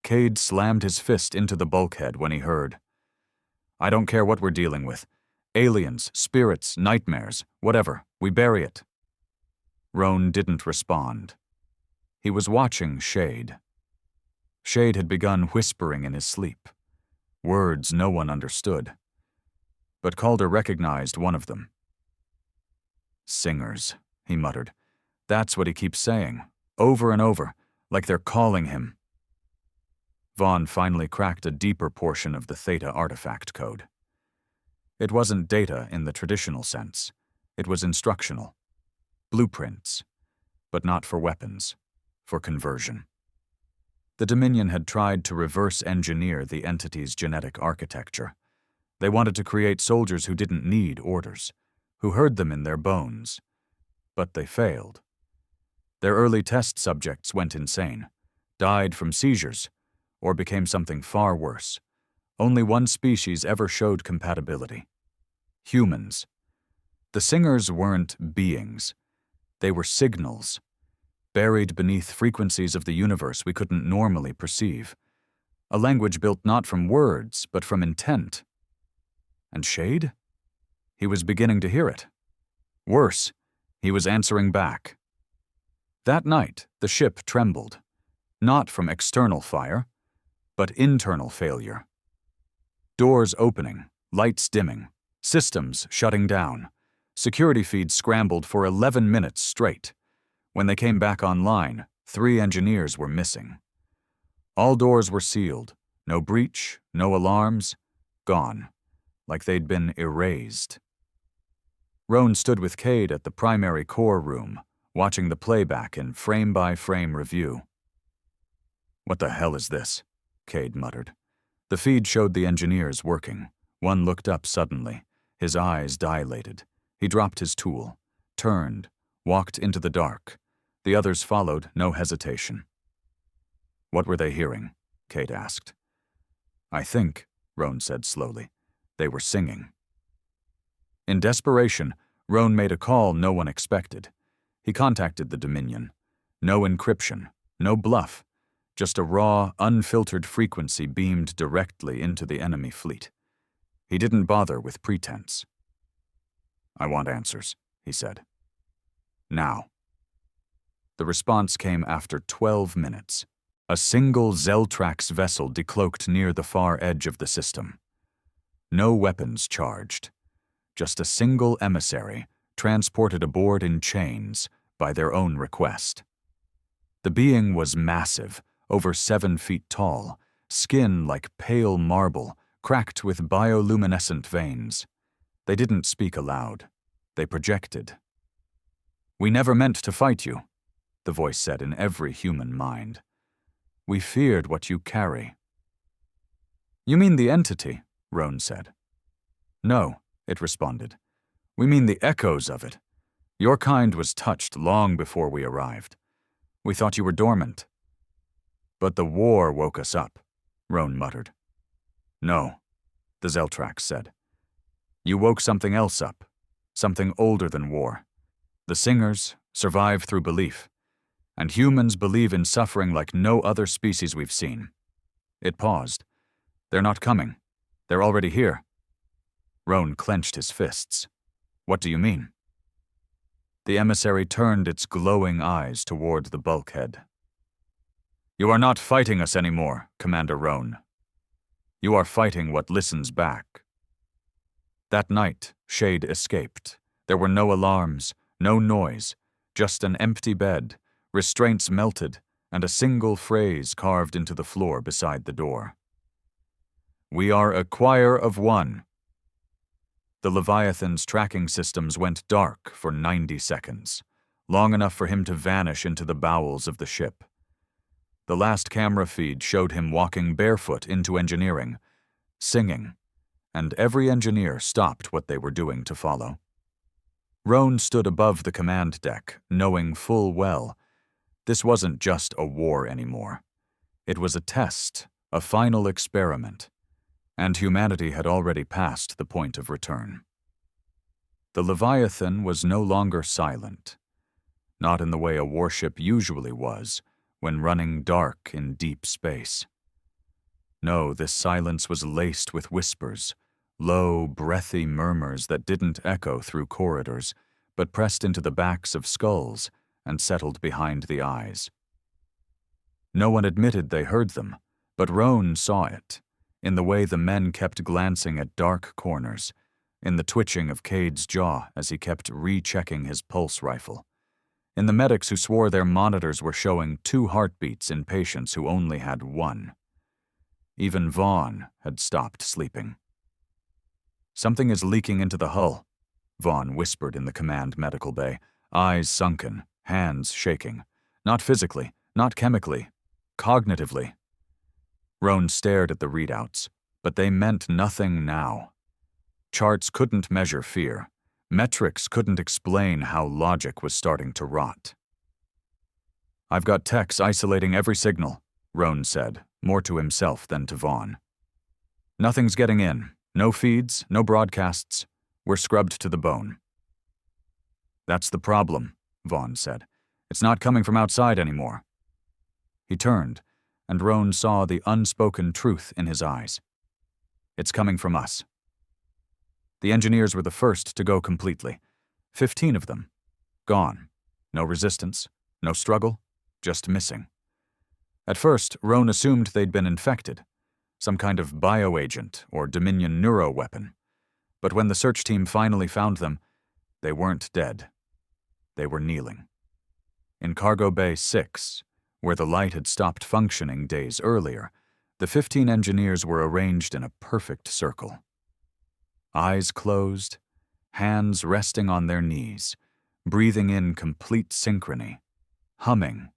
Cade slammed his fist into the bulkhead when he heard. "I don't care what we're dealing with. Aliens, spirits, nightmares, whatever. We bury it." Roan didn't respond. He was watching Shade. Shade had begun whispering in his sleep. Words no one understood. But Calder recognized one of them. "Singers," he muttered. "That's what he keeps saying, over and over, like they're calling him." Vaughn finally cracked a deeper portion of the Theta artifact code. It wasn't data in the traditional sense. It was instructional. Blueprints. But not for weapons. For conversion. The Dominion had tried to reverse engineer the entity's genetic architecture. They wanted to create soldiers who didn't need orders, who heard them in their bones. But they failed. Their early test subjects went insane, died from seizures, or became something far worse. Only one species ever showed compatibility. Humans. The singers weren't beings. They were signals, buried beneath frequencies of the universe we couldn't normally perceive. A language built not from words, but from intent. And Shade? He was beginning to hear it. Worse, he was answering back. That night, the ship trembled. Not from external fire, but internal failure. Doors opening, lights dimming, systems shutting down. Security feeds scrambled for 11 minutes straight. When they came back online, 3 engineers were missing. All doors were sealed. No breach, no alarms. Gone. Like they'd been erased. Roan stood with Cade at the primary core room, watching the playback in frame-by-frame review. "What the hell is this?" Cade muttered. The feed showed the engineers working. One looked up suddenly, his eyes dilated. He dropped his tool, turned, walked into the dark. The others followed, no hesitation. "What were they hearing?" Cade asked. "I think," Roan said slowly, "they were singing." In desperation, Roan made a call no one expected. He contacted the Dominion. No encryption, no bluff, just a raw, unfiltered frequency beamed directly into the enemy fleet. He didn't bother with pretense. "I want answers," he said. "Now." The response came after 12 minutes. A single Zeltrax vessel decloaked near the far edge of the system. No weapons charged. Just a single emissary, transported aboard in chains, by their own request. The being was massive, over 7 feet tall, skin like pale marble, cracked with bioluminescent veins. They didn't speak aloud. They projected. "We never meant to fight you," the voice said in every human mind. "We feared what you carry." "You mean the entity," Roan said. "No," it responded. "We mean the echoes of it. Your kind was touched long before we arrived. We thought you were dormant." "But the war woke us up," Roan muttered. "No," the Zeltrax said. "You woke something else up, something older than war. The singers survive through belief, and humans believe in suffering like no other species we've seen." It paused. "They're not coming. They're already here." Roan clenched his fists. "What do you mean?" The emissary turned its glowing eyes toward the bulkhead. "You are not fighting us anymore, Commander Roan. You are fighting what listens back." That night, Shade escaped. There were no alarms, no noise, just an empty bed, restraints melted, and a single phrase carved into the floor beside the door. "We are a choir of one." The Leviathan's tracking systems went dark for 90 seconds, long enough for him to vanish into the bowels of the ship. The last camera feed showed him walking barefoot into engineering, singing, and every engineer stopped what they were doing to follow. Roan stood above the command deck, knowing full well this wasn't just a war anymore. It was a test, a final experiment, and humanity had already passed the point of return. The Leviathan was no longer silent, not in the way a warship usually was when running dark in deep space. No, this silence was laced with whispers, low, breathy murmurs that didn't echo through corridors, but pressed into the backs of skulls and settled behind the eyes. No one admitted they heard them, but Roan saw it, in the way the men kept glancing at dark corners, in the twitching of Cade's jaw as he kept rechecking his pulse rifle, in the medics who swore their monitors were showing 2 heartbeats in patients who only had 1. Even Vaughn had stopped sleeping. "Something is leaking into the hull," Vaughn whispered in the command medical bay, eyes sunken, hands shaking. Not physically, not chemically, cognitively. Roan stared at the readouts, but they meant nothing now. Charts couldn't measure fear. Metrics couldn't explain how logic was starting to rot. "I've got techs isolating every signal," Roan said, more to himself than to Vaughn. "Nothing's getting in. No feeds, no broadcasts. We're scrubbed to the bone." "That's the problem," Vaughn said. "It's not coming from outside anymore." He turned, and Roan saw the unspoken truth in his eyes. "It's coming from us." The engineers were the first to go completely. 15 of them. Gone. No resistance, no struggle, just missing. At first, Roan assumed they'd been infected, some kind of bioagent or Dominion neuroweapon. But when the search team finally found them, they weren't dead. They were kneeling. In Cargo Bay 6, where the light had stopped functioning days earlier, the 15 engineers were arranged in a perfect circle. Eyes closed, hands resting on their knees, breathing in complete synchrony, humming.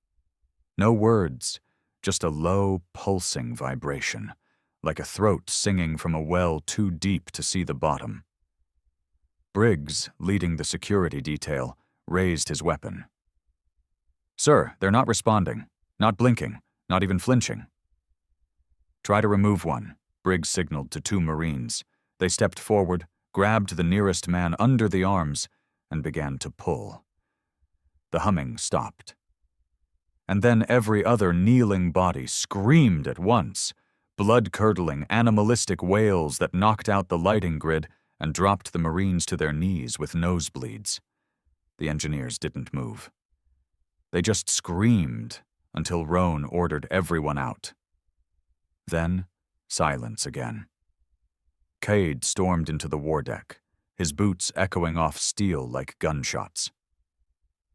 No words, just a low, pulsing vibration, like a throat singing from a well too deep to see the bottom. Briggs, leading the security detail, raised his weapon. "Sir, they're not responding, not blinking, not even flinching." "Try to remove one," Briggs signaled to 2 Marines. They stepped forward, grabbed the nearest man under the arms, and began to pull. The humming stopped. And then every other kneeling body screamed at once, blood-curdling, animalistic wails that knocked out the lighting grid and dropped the Marines to their knees with nosebleeds. The engineers didn't move. They just screamed until Roan ordered everyone out. Then, silence again. Cade stormed into the war deck, his boots echoing off steel like gunshots.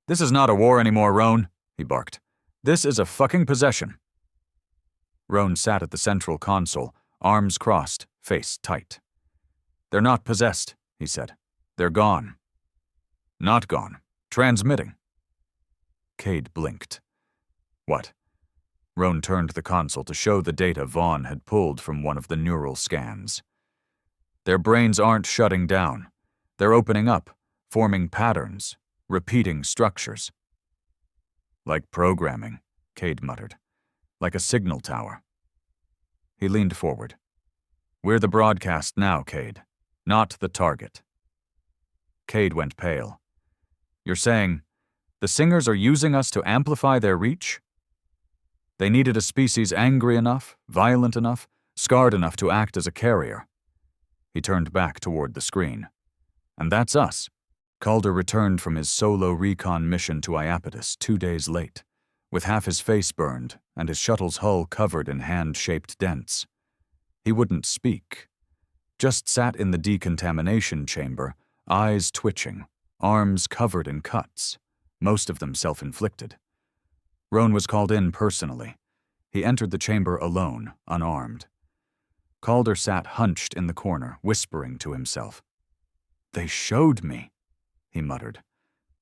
"This is not a war anymore, Roan," he barked. "This is a fucking possession." Roan sat at the central console, arms crossed, face tight. "They're not possessed," he said. "They're gone." "Not gone. Transmitting." Cade blinked. "What?" Roan turned the console to show the data Vaughn had pulled from one of the neural scans. "Their brains aren't shutting down. They're opening up, forming patterns, repeating structures." "Like programming," Cade muttered. "Like a signal tower." He leaned forward. "We're the broadcast now, Cade, not the target." Cade went pale. "You're saying the singers are using us to amplify their reach?" "They needed a species angry enough, violent enough, scarred enough to act as a carrier." He turned back toward the screen. "And that's us." Calder returned from his solo recon mission to Iapetus 2 days late, with half his face burned and his shuttle's hull covered in hand-shaped dents. He wouldn't speak, just sat in the decontamination chamber, eyes twitching, arms covered in cuts, most of them self-inflicted. Roan was called in personally. He entered the chamber alone, unarmed. Calder sat hunched in the corner, whispering to himself. "They showed me," he muttered.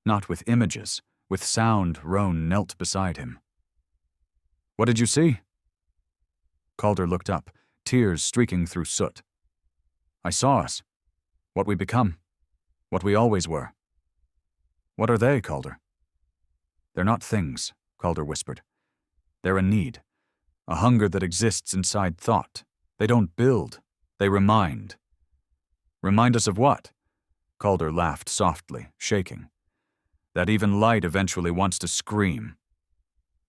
Not with images. With sound, Roan knelt beside him. "What did you see?" Calder looked up, tears streaking through soot. "I saw us. What we become. What we always were." "What are they, Calder?" "They're not things," Calder whispered. "They're a need. A hunger that exists inside thought. They don't build. They remind." "Remind us of what?" Calder laughed softly, shaking. "That even light eventually wants to scream."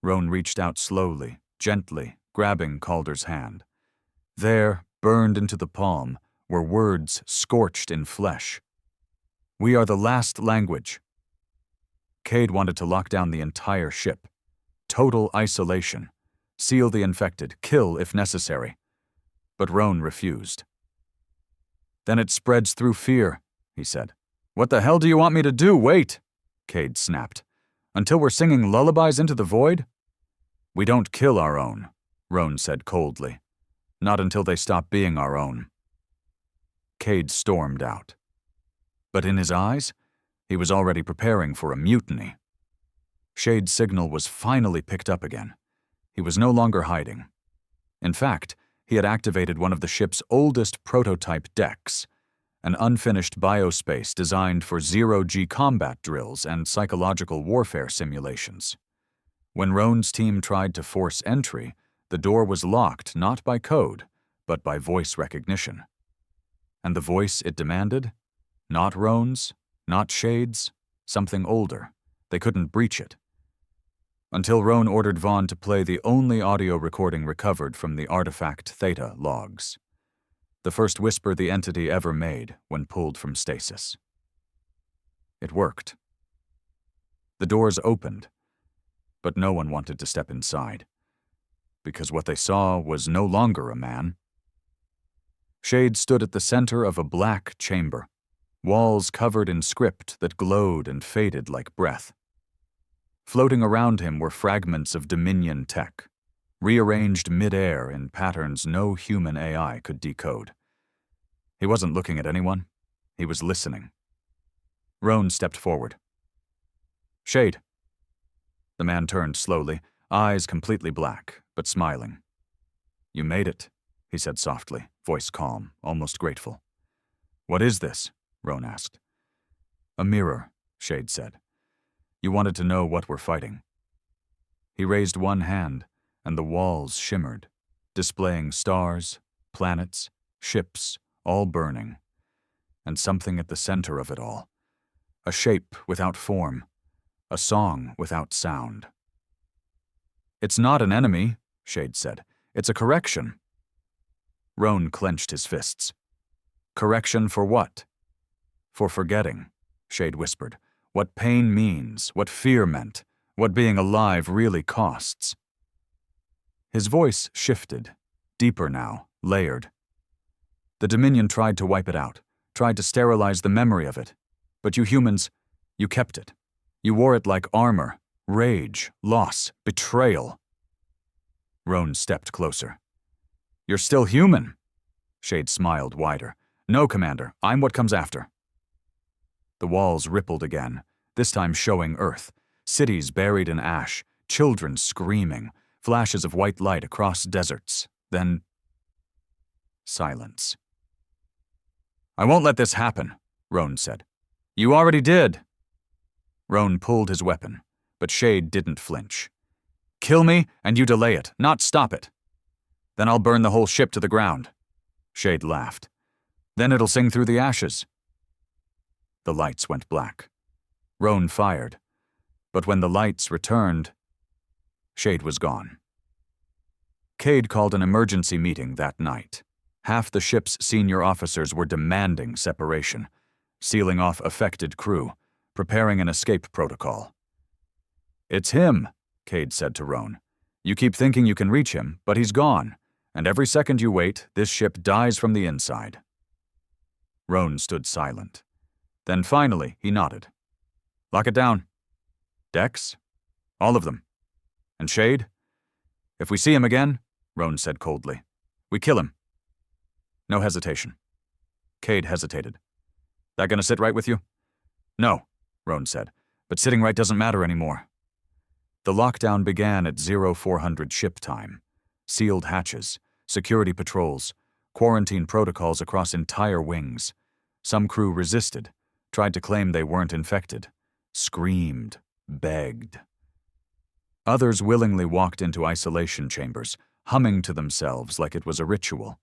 Roan reached out slowly, gently, grabbing Calder's hand. There, burned into the palm, were words scorched in flesh. "We are the last language." Cade wanted to lock down the entire ship. Total isolation. Seal the infected, kill if necessary. But Roan refused. "Then it spreads through fear," he said. "What the hell do you want me to do? Wait!" Cade snapped. "Until we're singing lullabies into the void?" "We don't kill our own," Roan said coldly. "Not until they stop being our own." Cade stormed out. But in his eyes, he was already preparing for a mutiny. Shade's signal was finally picked up again. He was no longer hiding. In fact, he had activated one of the ship's oldest prototype decks, an unfinished biospace designed for zero-G combat drills and psychological warfare simulations. When Roan's team tried to force entry, the door was locked not by code, but by voice recognition. And the voice it demanded? Not Roan's, not Shade's, something older. They couldn't breach it. Until Roan ordered Vaughn to play the only audio recording recovered from the artifact Theta logs. The first whisper the entity ever made when pulled from stasis. It worked. The doors opened, but no one wanted to step inside, because what they saw was no longer a man. Shade stood at the center of a black chamber, walls covered in script that glowed and faded like breath. Floating around him were fragments of Dominion tech, rearranged mid-air in patterns no human AI could decode. He wasn't looking at anyone. He was listening. Roan stepped forward. "Shade." The man turned slowly, eyes completely black, but smiling. "You made it," he said softly, voice calm, almost grateful. "What is this?" Roan asked. "A mirror," Shade said. "You wanted to know what we're fighting." He raised one hand, and the walls shimmered, displaying stars, planets, ships, all burning. And something at the center of it all. A shape without form, a song without sound. "It's not an enemy," Shade said. "It's a correction." Roan clenched his fists. "Correction for what?" "For forgetting," Shade whispered. "What pain means, what fear meant, what being alive really costs." His voice shifted, deeper now, layered. "The Dominion tried to wipe it out, tried to sterilize the memory of it. But you humans, you kept it. You wore it like armor, rage, loss, betrayal." Roan stepped closer. "You're still human." Shade smiled wider. "No, Commander, I'm what comes after." The walls rippled again, this time showing Earth. Cities buried in ash, children screaming, flashes of white light across deserts. Then silence. "I won't let this happen," Roan said. "You already did." Roan pulled his weapon, but Shade didn't flinch. "Kill me, and you delay it, not stop it. Then I'll burn the whole ship to the ground." Shade laughed. "Then it'll sing through the ashes." The lights went black. Roan fired, but when the lights returned, Shade was gone. Cade called an emergency meeting that night. Half the ship's senior officers were demanding separation, sealing off affected crew, preparing an escape protocol. "It's him," Cade said to Roan. "You keep thinking you can reach him, but he's gone, and every second you wait, this ship dies from the inside." Roan stood silent. Then finally, he nodded. Lock it down. Decks? All of them. And Shade? If we see him again, Roan said coldly, we kill him. No hesitation. Cade hesitated. That gonna sit right with you? No, Roan said, but sitting right doesn't matter anymore. The lockdown began at 0400 ship time. Sealed hatches, security patrols, quarantine protocols across entire wings. Some crew resisted, tried to claim they weren't infected, screamed, begged. Others willingly walked into isolation chambers, humming to themselves like it was a ritual.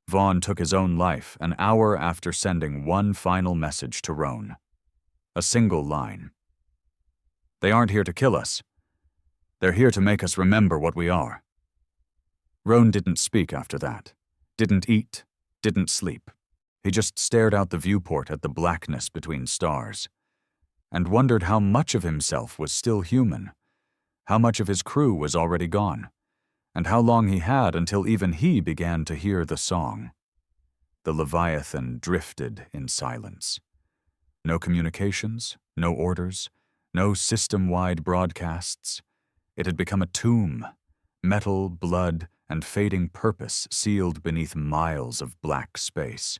Vaughn took his own life an hour after sending one final message to Roan. A single line. They aren't here to kill us. They're here to make us remember what we are. Roan didn't speak after that. Didn't eat. Didn't sleep. He just stared out the viewport at the blackness between stars, and wondered how much of himself was still human, how much of his crew was already gone, and how long he had until even he began to hear the song. The Leviathan drifted in silence. No communications, no orders, no system-wide broadcasts. It had become a tomb, metal, blood, and fading purpose sealed beneath miles of black space.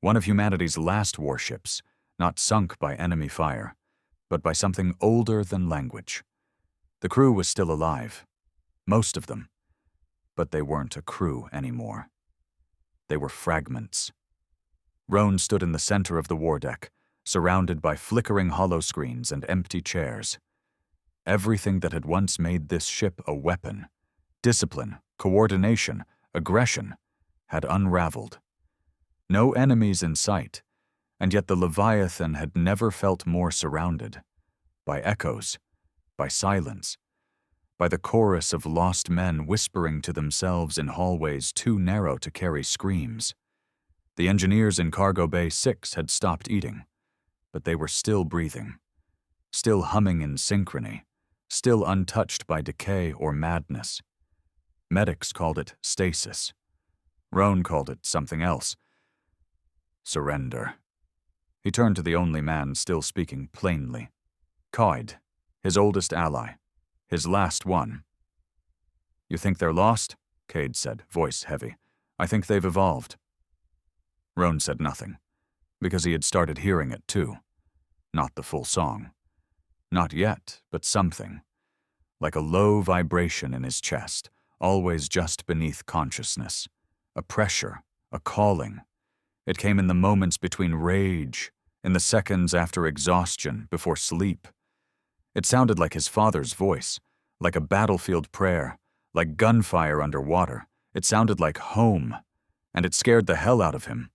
One of humanity's last warships, not sunk by enemy fire, but by something older than language. The crew was still alive, most of them, but they weren't a crew anymore. They were fragments. Roan stood in the center of the war deck, surrounded by flickering holoscreens and empty chairs. Everything that had once made this ship a weapon, discipline, coordination, aggression, had unraveled. No enemies in sight, and yet the Leviathan had never felt more surrounded. By echoes, by silence, by the chorus of lost men whispering to themselves in hallways too narrow to carry screams. The engineers in Cargo Bay 6 had stopped eating, but they were still breathing, still humming in synchrony, still untouched by decay or madness. Medics called it stasis. Roan called it something else. Surrender. He turned to the only man still speaking plainly. Coyd, his oldest ally, his last one. You think they're lost? Cade said, voice heavy. I think they've evolved. Roan said nothing, because he had started hearing it too. Not the full song. Not yet, but something. Like a low vibration in his chest, always just beneath consciousness. A pressure, a calling. It came in the moments between rage, in the seconds after exhaustion, before sleep. It sounded like his father's voice, like a battlefield prayer, like gunfire underwater. It sounded like home, and it scared the hell out of him.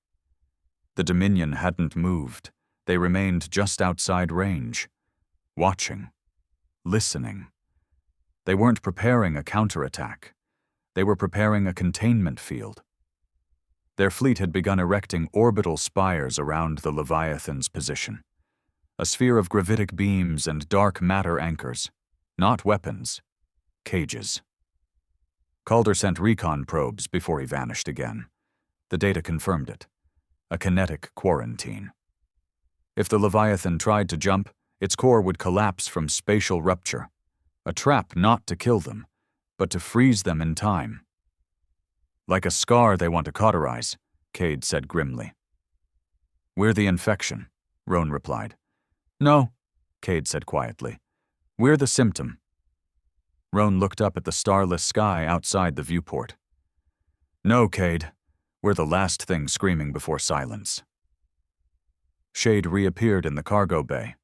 The Dominion hadn't moved. They remained just outside range, watching, listening. They weren't preparing a counterattack. They were preparing a containment field. Their fleet had begun erecting orbital spires around the Leviathan's position. A sphere of gravitic beams and dark matter anchors. Not weapons. Cages. Calder sent recon probes before he vanished again. The data confirmed it. A kinetic quarantine. If the Leviathan tried to jump, its core would collapse from spatial rupture. A trap not to kill them, but to freeze them in time. Like a scar they want to cauterize, Cade said grimly. We're the infection, Roan replied. No, Cade said quietly. We're the symptom. Roan looked up at the starless sky outside the viewport. No, Cade. We're the last thing screaming before silence. Shade reappeared in the cargo bay,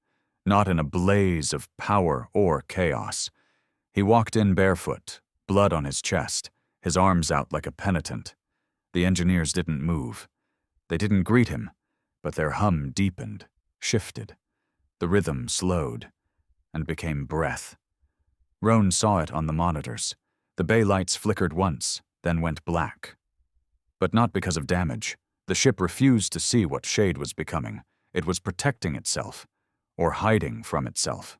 not in a blaze of power or chaos. He walked in barefoot, blood on his chest, his arms out like a penitent. The engineers didn't move. They didn't greet him, but their hum deepened, shifted. The rhythm slowed, and became breath. Roan saw it on the monitors. The bay lights flickered once, then went black. But not because of damage. The ship refused to see what Shade was becoming. It was protecting itself, or hiding from itself.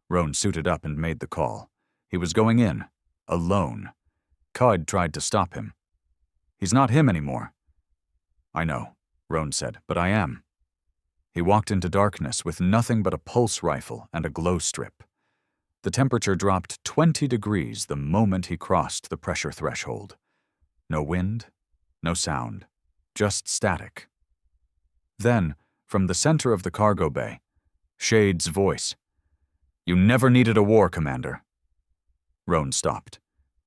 Roan suited up and made the call. He was going in, alone. Coyd tried to stop him. He's not him anymore. I know, Roan said, but I am. He walked into darkness with nothing but a pulse rifle and a glow strip. The temperature dropped 20 degrees the moment he crossed the pressure threshold. No wind, no sound, just static. Then, from the center of the cargo bay, Shade's voice. You never needed a war, Commander. Roan stopped.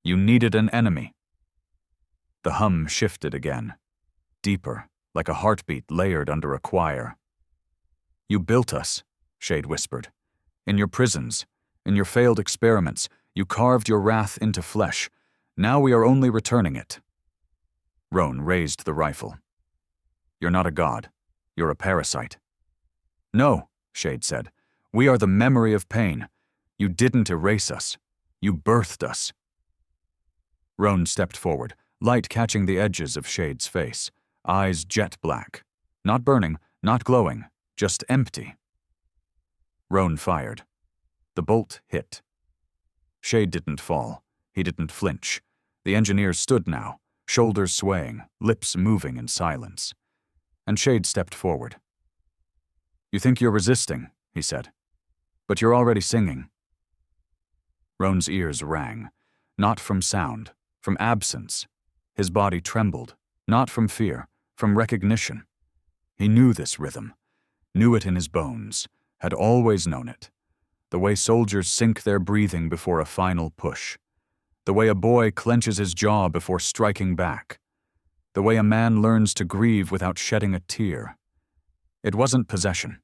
You needed an enemy. The hum shifted again, deeper, like a heartbeat layered under a choir. You built us, Shade whispered. In your prisons, in your failed experiments, you carved your wrath into flesh. Now we are only returning it. Roan raised the rifle. You're not a god. You're a parasite. No, Shade said. We are the memory of pain. You didn't erase us. You birthed us. Roan stepped forward, light catching the edges of Shade's face, eyes jet black. Not burning, not glowing, just empty. Roan fired. The bolt hit. Shade didn't fall. He didn't flinch. The engineers stood now, shoulders swaying, lips moving in silence. And Shade stepped forward. You think you're resisting, he said. But you're already singing. Roan's ears rang, not from sound, from absence. His body trembled, not from fear, from recognition. He knew this rhythm, knew it in his bones, had always known it. The way soldiers sink their breathing before a final push. The way a boy clenches his jaw before striking back. The way a man learns to grieve without shedding a tear. It wasn't possession.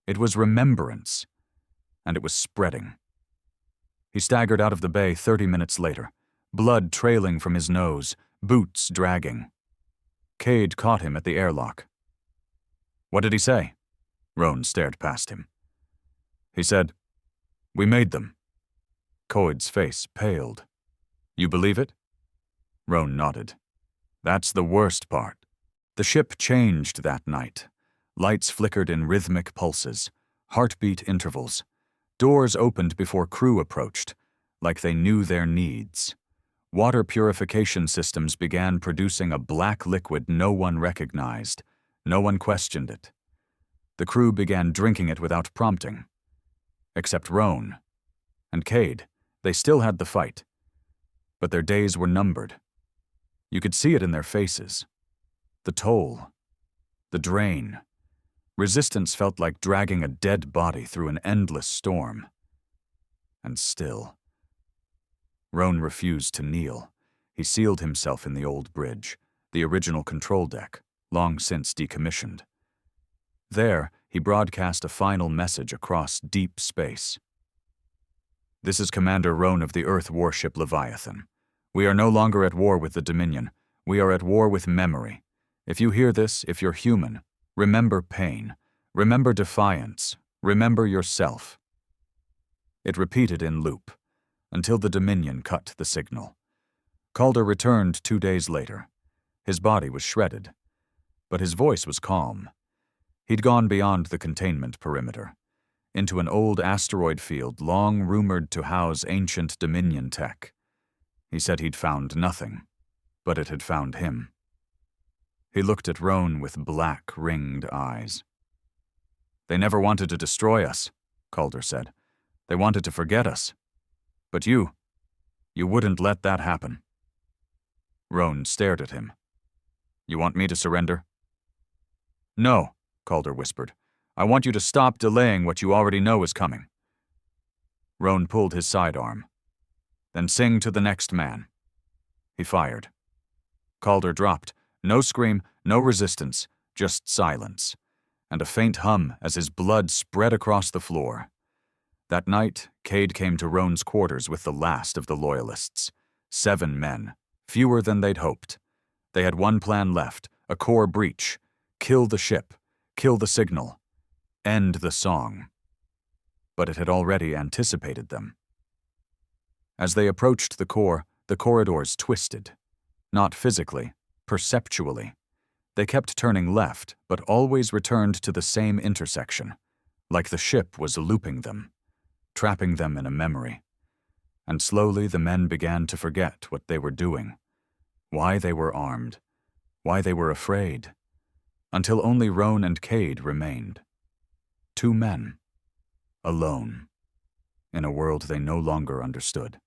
It was remembrance. And it was spreading. He staggered out of the bay 30 minutes later, blood trailing from his nose, boots dragging. Cade caught him at the airlock. What did he say? Roan stared past him. He said, We made them. Coyd's face paled. You believe it? Roan nodded. That's the worst part. The ship changed that night. Lights flickered in rhythmic pulses, heartbeat intervals. Doors opened before crew approached, like they knew their needs. Water purification systems began producing a black liquid no one recognized. No one questioned it. The crew began drinking it without prompting. Except Roan. And Cade, they still had the fight. But their days were numbered. You could see it in their faces. The toll. The drain. Resistance felt like dragging a dead body through an endless storm. And still. Roan refused to kneel. He sealed himself in the old bridge, the original control deck, long since decommissioned. There, he broadcast a final message across deep space. This is Commander Roan of the Earth warship Leviathan. We are no longer at war with the Dominion. We are at war with memory. If you hear this, if you're human, remember pain. Remember defiance. Remember yourself. It repeated in loop, until the Dominion cut the signal. Calder returned 2 days later. His body was shredded, but his voice was calm. He'd gone beyond the containment perimeter, into an old asteroid field long rumored to house ancient Dominion tech. He said he'd found nothing, but it had found him. He looked at Roan with black, ringed eyes. They never wanted to destroy us, Calder said. They wanted to forget us. But you wouldn't let that happen. Roan stared at him. You want me to surrender? No, Calder whispered. I want you to stop delaying what you already know is coming. Roan pulled his sidearm. Then sing to the next man. He fired. Calder dropped. No scream, no resistance, just silence, and a faint hum as his blood spread across the floor. That night, Cade came to Roan's quarters with the last of the Loyalists. 7 men, fewer than they'd hoped. They had one plan left, a core breach. Kill the ship, kill the signal, end the song. But it had already anticipated them. As they approached the core, the corridors twisted. Not physically, perceptually. They kept turning left, but always returned to the same intersection, like the ship was looping them, trapping them in a memory. And slowly the men began to forget what they were doing, why they were armed, why they were afraid, until only Roan and Cade remained. 2 men, alone, in a world they no longer understood.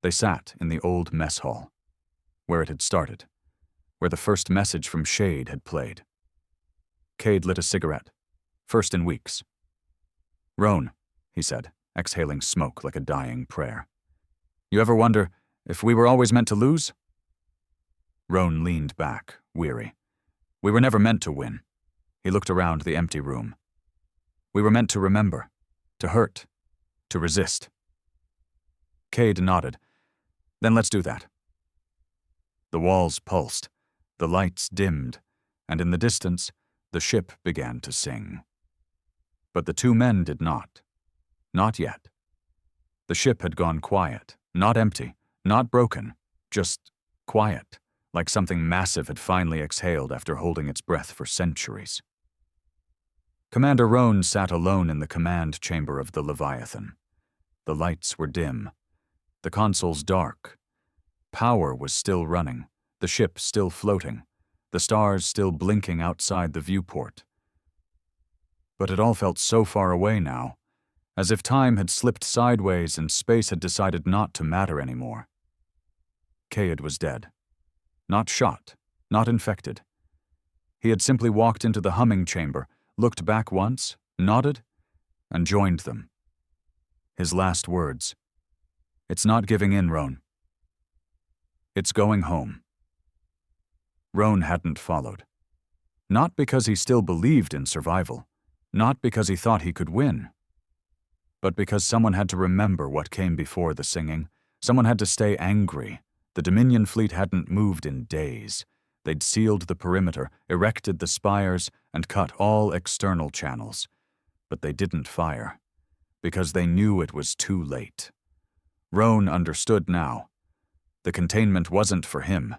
They sat in the old mess hall, where it had started, where the first message from Shade had played. Cade lit a cigarette, first in weeks. "Roan," he said, exhaling smoke like a dying prayer. "You ever wonder if we were always meant to lose?" Roan leaned back, weary. "We were never meant to win." He looked around the empty room. "We were meant to remember, to hurt, to resist." Cade nodded. "Then let's do that." The walls pulsed, the lights dimmed, and in the distance, the ship began to sing. But the 2 men did not. Not yet. The ship had gone quiet, not empty, not broken, just quiet, like something massive had finally exhaled after holding its breath for centuries. Commander Roan sat alone in the command chamber of the Leviathan. The lights were dim, the consoles dark. Power was still running, the ship still floating, the stars still blinking outside the viewport. But it all felt so far away now, as if time had slipped sideways and space had decided not to matter anymore. Cade was dead. Not shot, not infected. He had simply walked into the humming chamber, looked back once, nodded, and joined them. His last words: "It's not giving in, Roan. It's going home." Roan hadn't followed. Not because he still believed in survival, not because he thought he could win, but because someone had to remember what came before the singing. Someone had to stay angry. The Dominion fleet hadn't moved in days. They'd sealed the perimeter, erected the spires, and cut all external channels. But they didn't fire, because they knew it was too late. Roan understood now. The containment wasn't for him.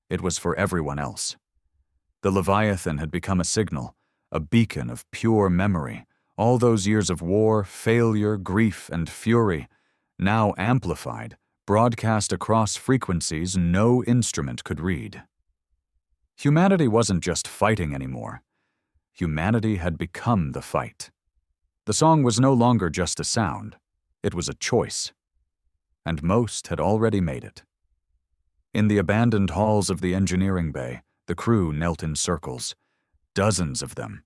It was for everyone else. The Leviathan had become a signal, a beacon of pure memory. All those years of war, failure, grief, and fury, now amplified, broadcast across frequencies no instrument could read. Humanity wasn't just fighting anymore. Humanity had become the fight. The song was no longer just a sound. It was a choice. And most had already made it. In the abandoned halls of the engineering bay, the crew knelt in circles. Dozens of them.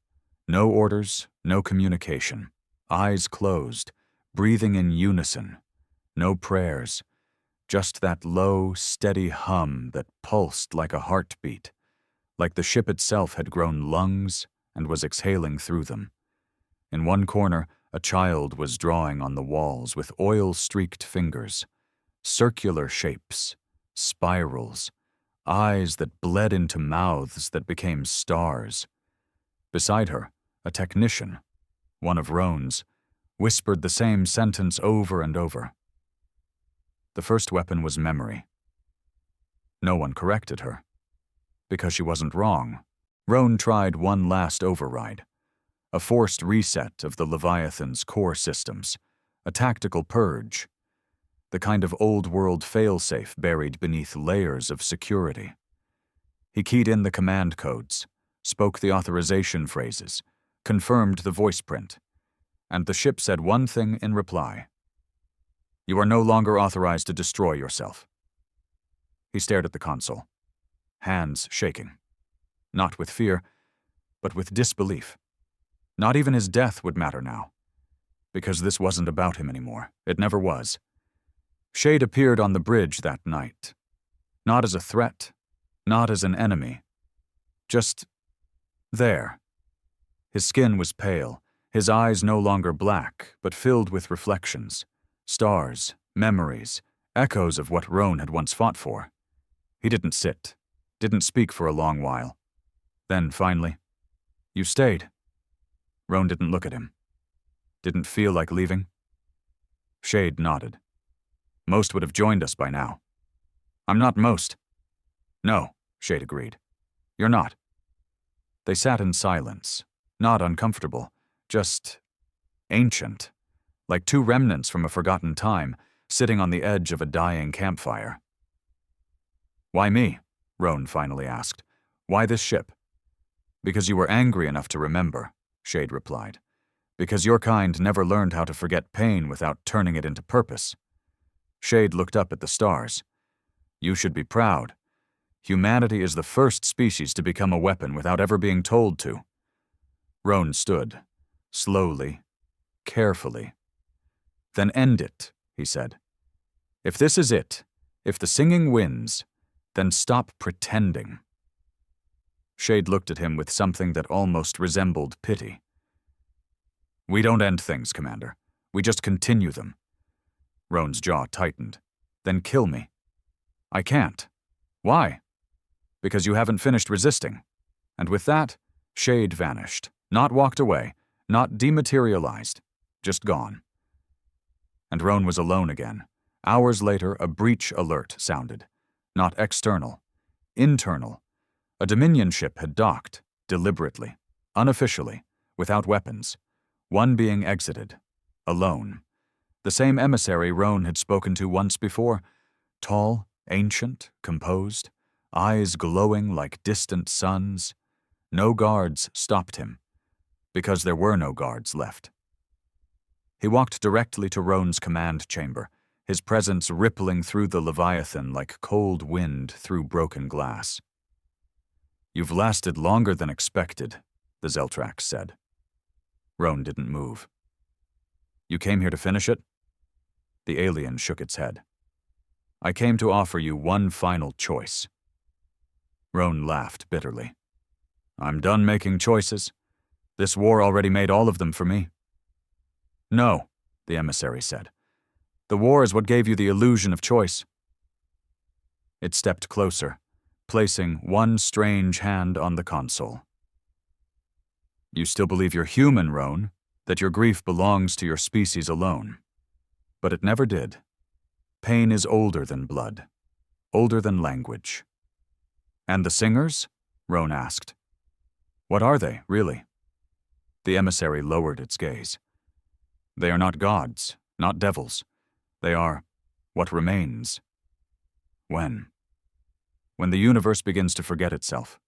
No orders, no communication. Eyes closed, breathing in unison. No prayers. Just that low, steady hum that pulsed like a heartbeat, like the ship itself had grown lungs and was exhaling through them. In one corner, a child was drawing on the walls with oil-streaked fingers. Circular shapes, spirals, eyes that bled into mouths that became stars. Beside her, a technician, one of Roan's, whispered the same sentence over and over. The first weapon was memory. No one corrected her. Because she wasn't wrong, Roan tried one last override. A forced reset of the Leviathan's core systems. A tactical purge. The kind of old-world failsafe buried beneath layers of security. He keyed in the command codes, spoke the authorization phrases, confirmed the voice print, and the ship said one thing in reply. "You are no longer authorized to destroy yourself." He stared at the console, hands shaking. Not with fear, but with disbelief. Not even his death would matter now, because this wasn't about him anymore. It never was. Shade appeared on the bridge that night. Not as a threat, not as an enemy. Just there. His skin was pale, his eyes no longer black, but filled with reflections. Stars, memories, echoes of what Roan had once fought for. He didn't sit, didn't speak for a long while. Then, finally, "You stayed." Roan didn't look at him. Didn't feel like leaving. Shade nodded. "Most would have joined us by now." "I'm not most." "No," Shade agreed. "You're not." They sat in silence, not uncomfortable, just ancient, like 2 remnants from a forgotten time, sitting on the edge of a dying campfire. "Why me?" Roan finally asked. "Why this ship?" Because you were angry enough to remember, Shade replied. Because your kind never learned how to forget pain without turning it into purpose. Shade looked up at the stars. You should be proud. Humanity is the first species to become a weapon without ever being told to. Roan stood, slowly, carefully. Then end it, he said. If this is it, if the singing wins, then stop pretending. Shade looked at him with something that almost resembled pity. We don't end things, Commander. We just continue them. Roan's jaw tightened. Then kill me. I can't. Why? Because you haven't finished resisting. And with that, Shade vanished. Not walked away, not dematerialized, just gone. And Roan was alone again. Hours later, a breach alert sounded. Not external, internal. A Dominion ship had docked, deliberately, unofficially, without weapons. One being exited, alone. The same emissary Roan had spoken to once before, tall, ancient, composed, eyes glowing like distant suns. No guards stopped him, because there were no guards left. He walked directly to Roan's command chamber, his presence rippling through the Leviathan like cold wind through broken glass. You've lasted longer than expected, the Zeltrax said. Roan didn't move. You came here to finish it? The alien shook its head. I came to offer you one final choice. Roan laughed bitterly. I'm done making choices. This war already made all of them for me. No, the emissary said. The war is what gave you the illusion of choice. It stepped closer, placing one strange hand on the console. You still believe you're human, Roan, that your grief belongs to your species alone. But it never did. Pain is older than blood, older than language. And the singers? Roan asked. What are they, really? The emissary lowered its gaze. They are not gods, not devils. They are what remains. When? When the universe begins to forget itself.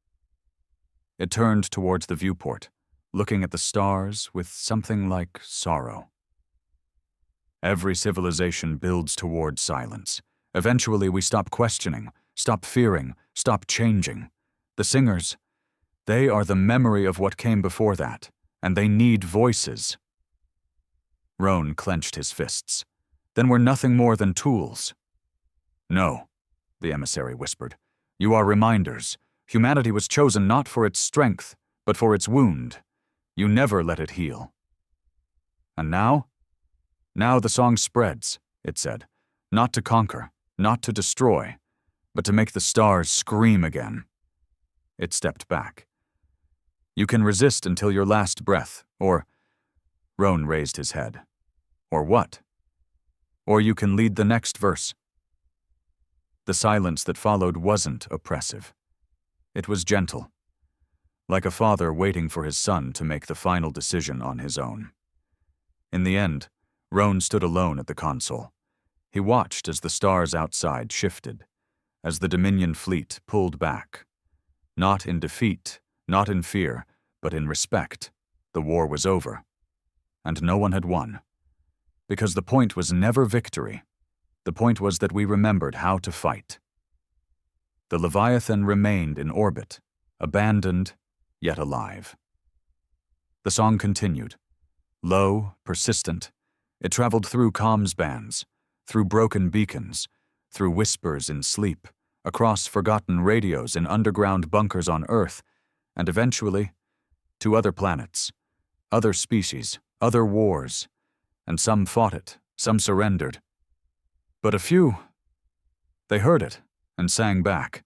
It turned towards the viewport, looking at the stars with something like sorrow. Every civilization builds toward silence. Eventually we stop questioning, stop fearing, stop changing. The singers, they are the memory of what came before that, and they need voices. Roan clenched his fists. Then we're nothing more than tools. No, the emissary whispered. You are reminders. Humanity was chosen not for its strength, but for its wound. You never let it heal. And now? Now the song spreads, it said. Not to conquer, not to destroy, but to make the stars scream again. It stepped back. You can resist until your last breath, or... Roan raised his head. Or what? Or you can lead the next verse. The silence that followed wasn't oppressive. It was gentle, like a father waiting for his son to make the final decision on his own. In the end, Roan stood alone at the console. He watched as the stars outside shifted, as the Dominion fleet pulled back. Not in defeat, not in fear, but in respect. The war was over, and no one had won. Because the point was never victory. The point was that we remembered how to fight. The Leviathan remained in orbit, abandoned, yet alive. The song continued. Low, persistent, it traveled through comms bands, through broken beacons, through whispers in sleep, across forgotten radios in underground bunkers on Earth, and eventually to other planets, other species, other wars, and some fought it, some surrendered. But a few, they heard it and sang back.